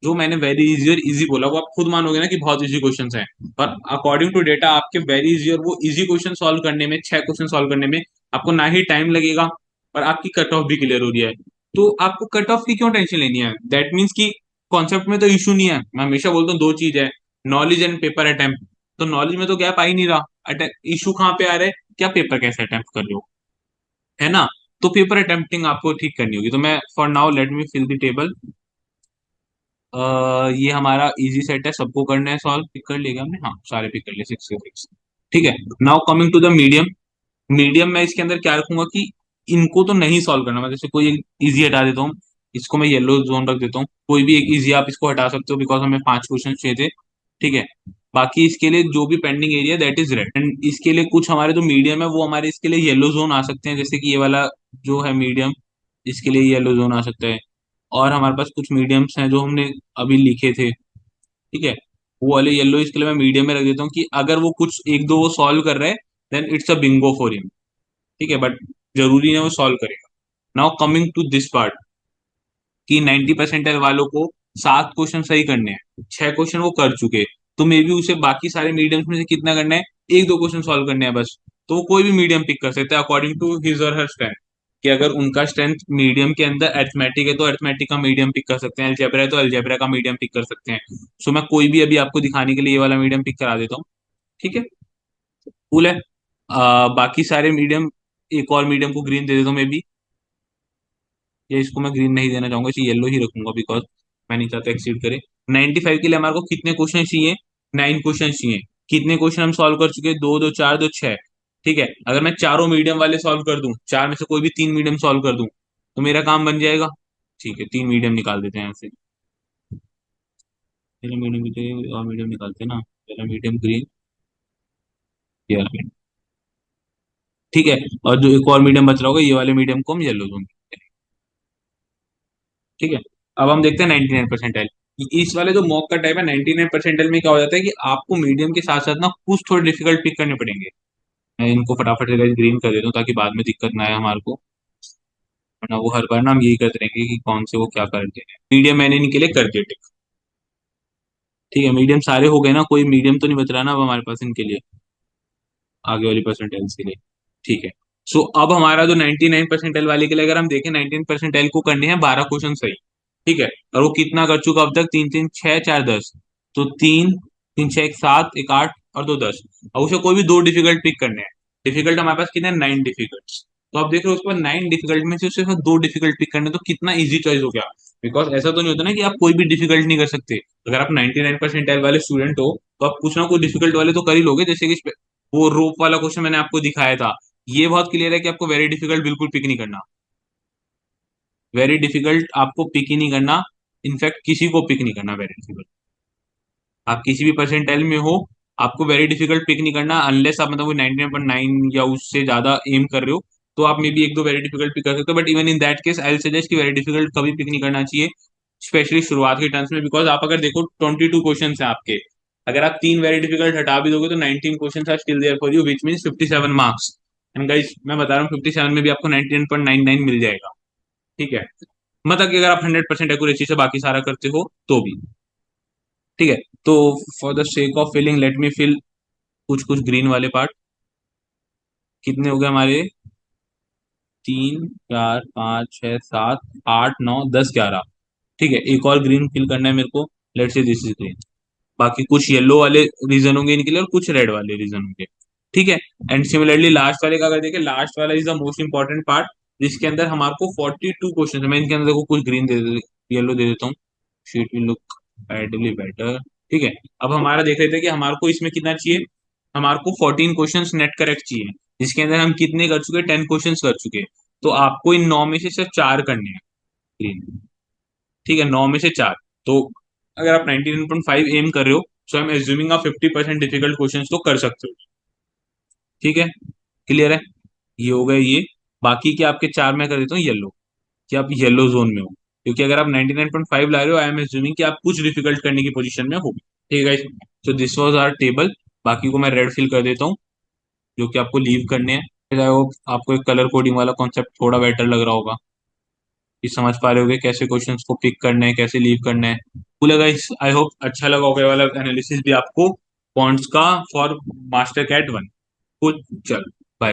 जो मैंने वेरी इजी और इजी बोला वो आप खुद मानोगे ना कि बहुत इजी क्वेश्चन हैं। और अकॉर्डिंग टू डेटा आपके वेरी इजी और वो इजी क्वेश्चन सॉल्व करने में, 6 क्वेश्चन सॉल्व करने में आपको ना ही टाइम लगेगा और आपकी कट ऑफ भी क्लियर हो रही है। तो आपको कट ऑफ की क्यों टेंशन लेनी है? दैट मीन्स कि कॉन्सेप्ट में तो इशू नहीं है। मैं हमेशा बोलता हूँ दो चीज है, नॉलेज एंड पेपर अटेम्प्ट। तो नॉलेज में तो गैप आ ही नहीं रहा, इशू कहाँ पे आ रहा है, क्या पेपर कैसे अटेम्प्ट कर रहे हो, है ना? तो पेपर अटेम्प्टिंग आपको ठीक करनी होगी। तो मैं for now let me fill the table. ये हमारा इजी सेट है, सबको करना है सॉल्व। पिक कर लिया हमने, हाँ सारे पिक कर लिए, 6 6। ठीक है, now coming to the medium. Medium में इसके अंदर क्या रखूंगा कि इनको तो नहीं सॉल्व करना। मैं जैसे कोई एक इजी हटा देता हूँ, इसको मैं येलो जोन रख देता हूँ। कोई भी एक इजी आप इसको हटा सकते हो बिकॉज हमें 5 क्वेश्चन चाहिए थे। ठीक है, बाकी इसके लिए जो भी pending area that is red. And इसके लिए कुछ हमारे जो मीडियम है वो हमारे इसके लिए येलो जोन आ सकते हैं, जैसे कि ये वाला जो है मीडियम, इसके लिए येलो जोन आ सकता है। और हमारे पास कुछ मीडियम्स हैं जो हमने अभी लिखे थे। ठीक है, वो वाले येलो इसके लिए मैं मीडियम में रख देता हूँ कि अगर वो कुछ एक दो वो सॉल्व कर रहे हैं then it's a bingo for him. ठीक है, बट जरूरी नहीं वो सॉल्व करेगा। Now coming to this part कि 90 परसेंटाइल वालों को 7 क्वेश्चन सही करने हैं, 6 क्वेश्चन वो कर चुके हैं। तो मे बी उसे बाकी सारे मीडियम्स में से कितना करना है, एक दो क्वेश्चन सॉल्व करने हैं बस। तो वो कोई भी मीडियम पिक कर सकते हैं अकॉर्डिंग टू हिज और हर स्ट्रेंथ। कि अगर उनका स्ट्रेंथ मीडियम के अंदर अरिथमेटिक है तो अरिथमेटिक का मीडियम पिक कर सकते हैं, अलजेब्रा है तो अलजेब्रा का मीडियम पिक कर सकते हैं। सो मैं कोई भी अभी आपको दिखाने के लिए ये वाला मीडियम पिक करा देता हूँ। ठीक है, कूल है। बाकी सारे मीडियम, एक और मीडियम को ग्रीन दे देता हूँ मे बी, या इसको मैं ग्रीन नहीं देना चाहूंगा, इसे येलो ही रखूंगा बिकॉज मैं नहीं चाहता एक्सीड करे। 95 के लिए हमारे को कितने क्वेश्चन चाहिए? 9 क्वेश्चन चाहिए। कितने क्वेश्चन हम सॉल्व कर चुके हैं? दो दो चार दो छह। ठीक है, अगर मैं चारों मीडियम वाले सॉल्व कर दूं, चार में से कोई भी 3 मीडियम सॉल्व कर दूं, तो मेरा काम बन जाएगा। ठीक है, 3 मीडियम निकाल देते हैं यहाँ से। पहला मीडियम भी और मीडियम निकालते हैं ना, पहला मीडियम ग्रीन, ये ठीक है। और जो एक और मीडियम बच रहा होगा ये वाले मीडियम को हम येलो दूंगे। ठीक है, अब हम देखते हैं 99 परसेंटाइल। इस वाले जो मॉक का टाइप है 99 परसेंटाइल में क्या हो जाता है कि आपको मीडियम के साथ साथ ना कुछ थोड़े डिफिकल्ट पिक करने पड़ेंगे। मैं इनको फटाफट से ग्रीन कर देता हूँ ताकि बाद में दिक्कत ना आए हमारे को, वरना वो हर बार ना हम यही करते रहेंगे कि कौन से वो क्या करते हैं। मीडियम मैंने इनके लिए कर दिया टिक। ठीक है, मीडियम सारे हो गए ना, कोई मीडियम तो नहीं बच रहा ना अब हमारे पास इनके लिए, आगे वाली परसेंटाइल्स के लिए। ठीक है, सो अब हमारा जो 99 परसेंटाइल वाले के लिए अगर हम देखें, 19 परसेंटाइल को करने हैं 12 क्वेश्चन सही। ठीक है, और वो कितना कर चुका अब तक? तीन तीन छह चार 10। तो तीन, तीन छह एक 7, एक 8 और दो 10। अब उसे कोई भी दो डिफिकल्ट पिक करने हैं। डिफिकल्ट हमारे पास कितने? 9 डिफिकल्ट। तो आप देख रहे हो उसके बाद 9 डिफिकल्ट में से उसे सिर्फ दो डिफिकल्ट पिक करने, तो कितना इजी चॉइस हो गया। बिकॉज ऐसा तो नहीं होता ना कि आप कोई भी डिफिकल्ट नहीं कर सकते। अगर आप 99 परसेंटाइल वाले स्टूडेंट हो तो आप कुछ ना कुछ डिफिकल्ट वाले तो कर ही लोगे। जैसे कि वो रोप वाला क्वेश्चन मैंने आपको दिखाया था, ये बहुत क्लियर है कि आपको वेरी डिफिकल्ट बिल्कुल पिक नहीं करना। वेरी डिफिकल्ट आपको पिक ही नहीं करना, इनफैक्ट किसी को पिक नहीं करना वेरी डिफिकल्ट। आप किसी भी परसेंटाइल में हो, आपको वेरी डिफिकल्ट पिक नहीं करना अनलेस आप मतलब 99.9 या उससे ज्यादा एम कर रहे हो। तो आप मे बी एक दो वेरी डिफिकल्ट पिक कर सकते हो, but even in that case I suggest कि वेरी डिफिकल्ट कभी पिक नहीं करना चाहिए, स्पेशली शुरुआत के टर्म्स में। बिकॉज आप अगर देखो 22 क्वेश्चन है आपके, अगर आप तीन वेरी डिफिकल्ट हटा भी दोगे तो 19 question are still there for you, which mean 57 marks. And guys मैं बता रहा हूँ 57 में भी आपको 99.99 मिल जाएगा। ठीक है, मतलब कि अगर आप 100% एक्यूरेसी से बाकी सारा करते हो तो भी। ठीक है, तो for the sake of filling let me fill कुछ कुछ ग्रीन वाले पार्ट। कितने हो गए हमारे? 3 4 5 6 7 8 9 10 11। ठीक है, एक और ग्रीन फिल करना है मेरे को। Let's say this is green. बाकी कुछ येलो वाले रीजन होंगे इनके लिए और कुछ रेड वाले रीजन होंगे। ठीक है, एंड सिमिलरली लास्ट वाले का अगर देखें, लास्ट वाला is the most important part, जिसके अंदर हमारे को 42 क्वेश्चन है। मैं इनके अंदर देखो कुछ ग्रीन दे देता, येलो दे देता हूँ। Sheet will look ideally better. ठीक है, अब हमारा देख रहे थे कि हमारे को इसमें कितना चाहिए। हमारे को 14 क्वेश्चन नेट करेक्ट चाहिए, जिसके अंदर हम कितने कर चुके? 10 क्वेश्चन कर चुके। तो आपको इन 9 में से सिर्फ 4 करने हैं ग्रीन। ठीक है, 9 में से 4। तो अगर आप 99.5 एम कर रहे हो, सो आई एम एज्यूमिंग आप 50% डिफिकल्ट क्वेश्चन तो कर सकते हो। ठीक है, क्लियर है? ये हो गए ये। बाकी के आपके 4 मैं कर देता हूँ येलो, कि आप येलो जोन में हो। क्योंकि अगर आप 99.5 ला रहे हो, आई एम एज्यूमिंग कि आप कुछ डिफिकल्ट करने की पोजीशन में हो। ठीक है गाइस, तो दिस वाज आवर टेबल। बाकी को मैं रेड फिल कर देता हूँ, जो कि आपको लीव करने हैं। फिर आई होप आपको एक कलर कोडिंग वाला कॉन्सेप्ट थोड़ा बेटर लग रहा होगा। ये समझ पा रहे होगे कैसे क्वेश्चंस को पिक करना है, कैसे लीव करना है। कूल गाइस, आई होप अच्छा लगा होगा ये वाला एनालिसिस भी आपको, पॉइंट्स का फॉर मास्टर कैट वन। कुछ चल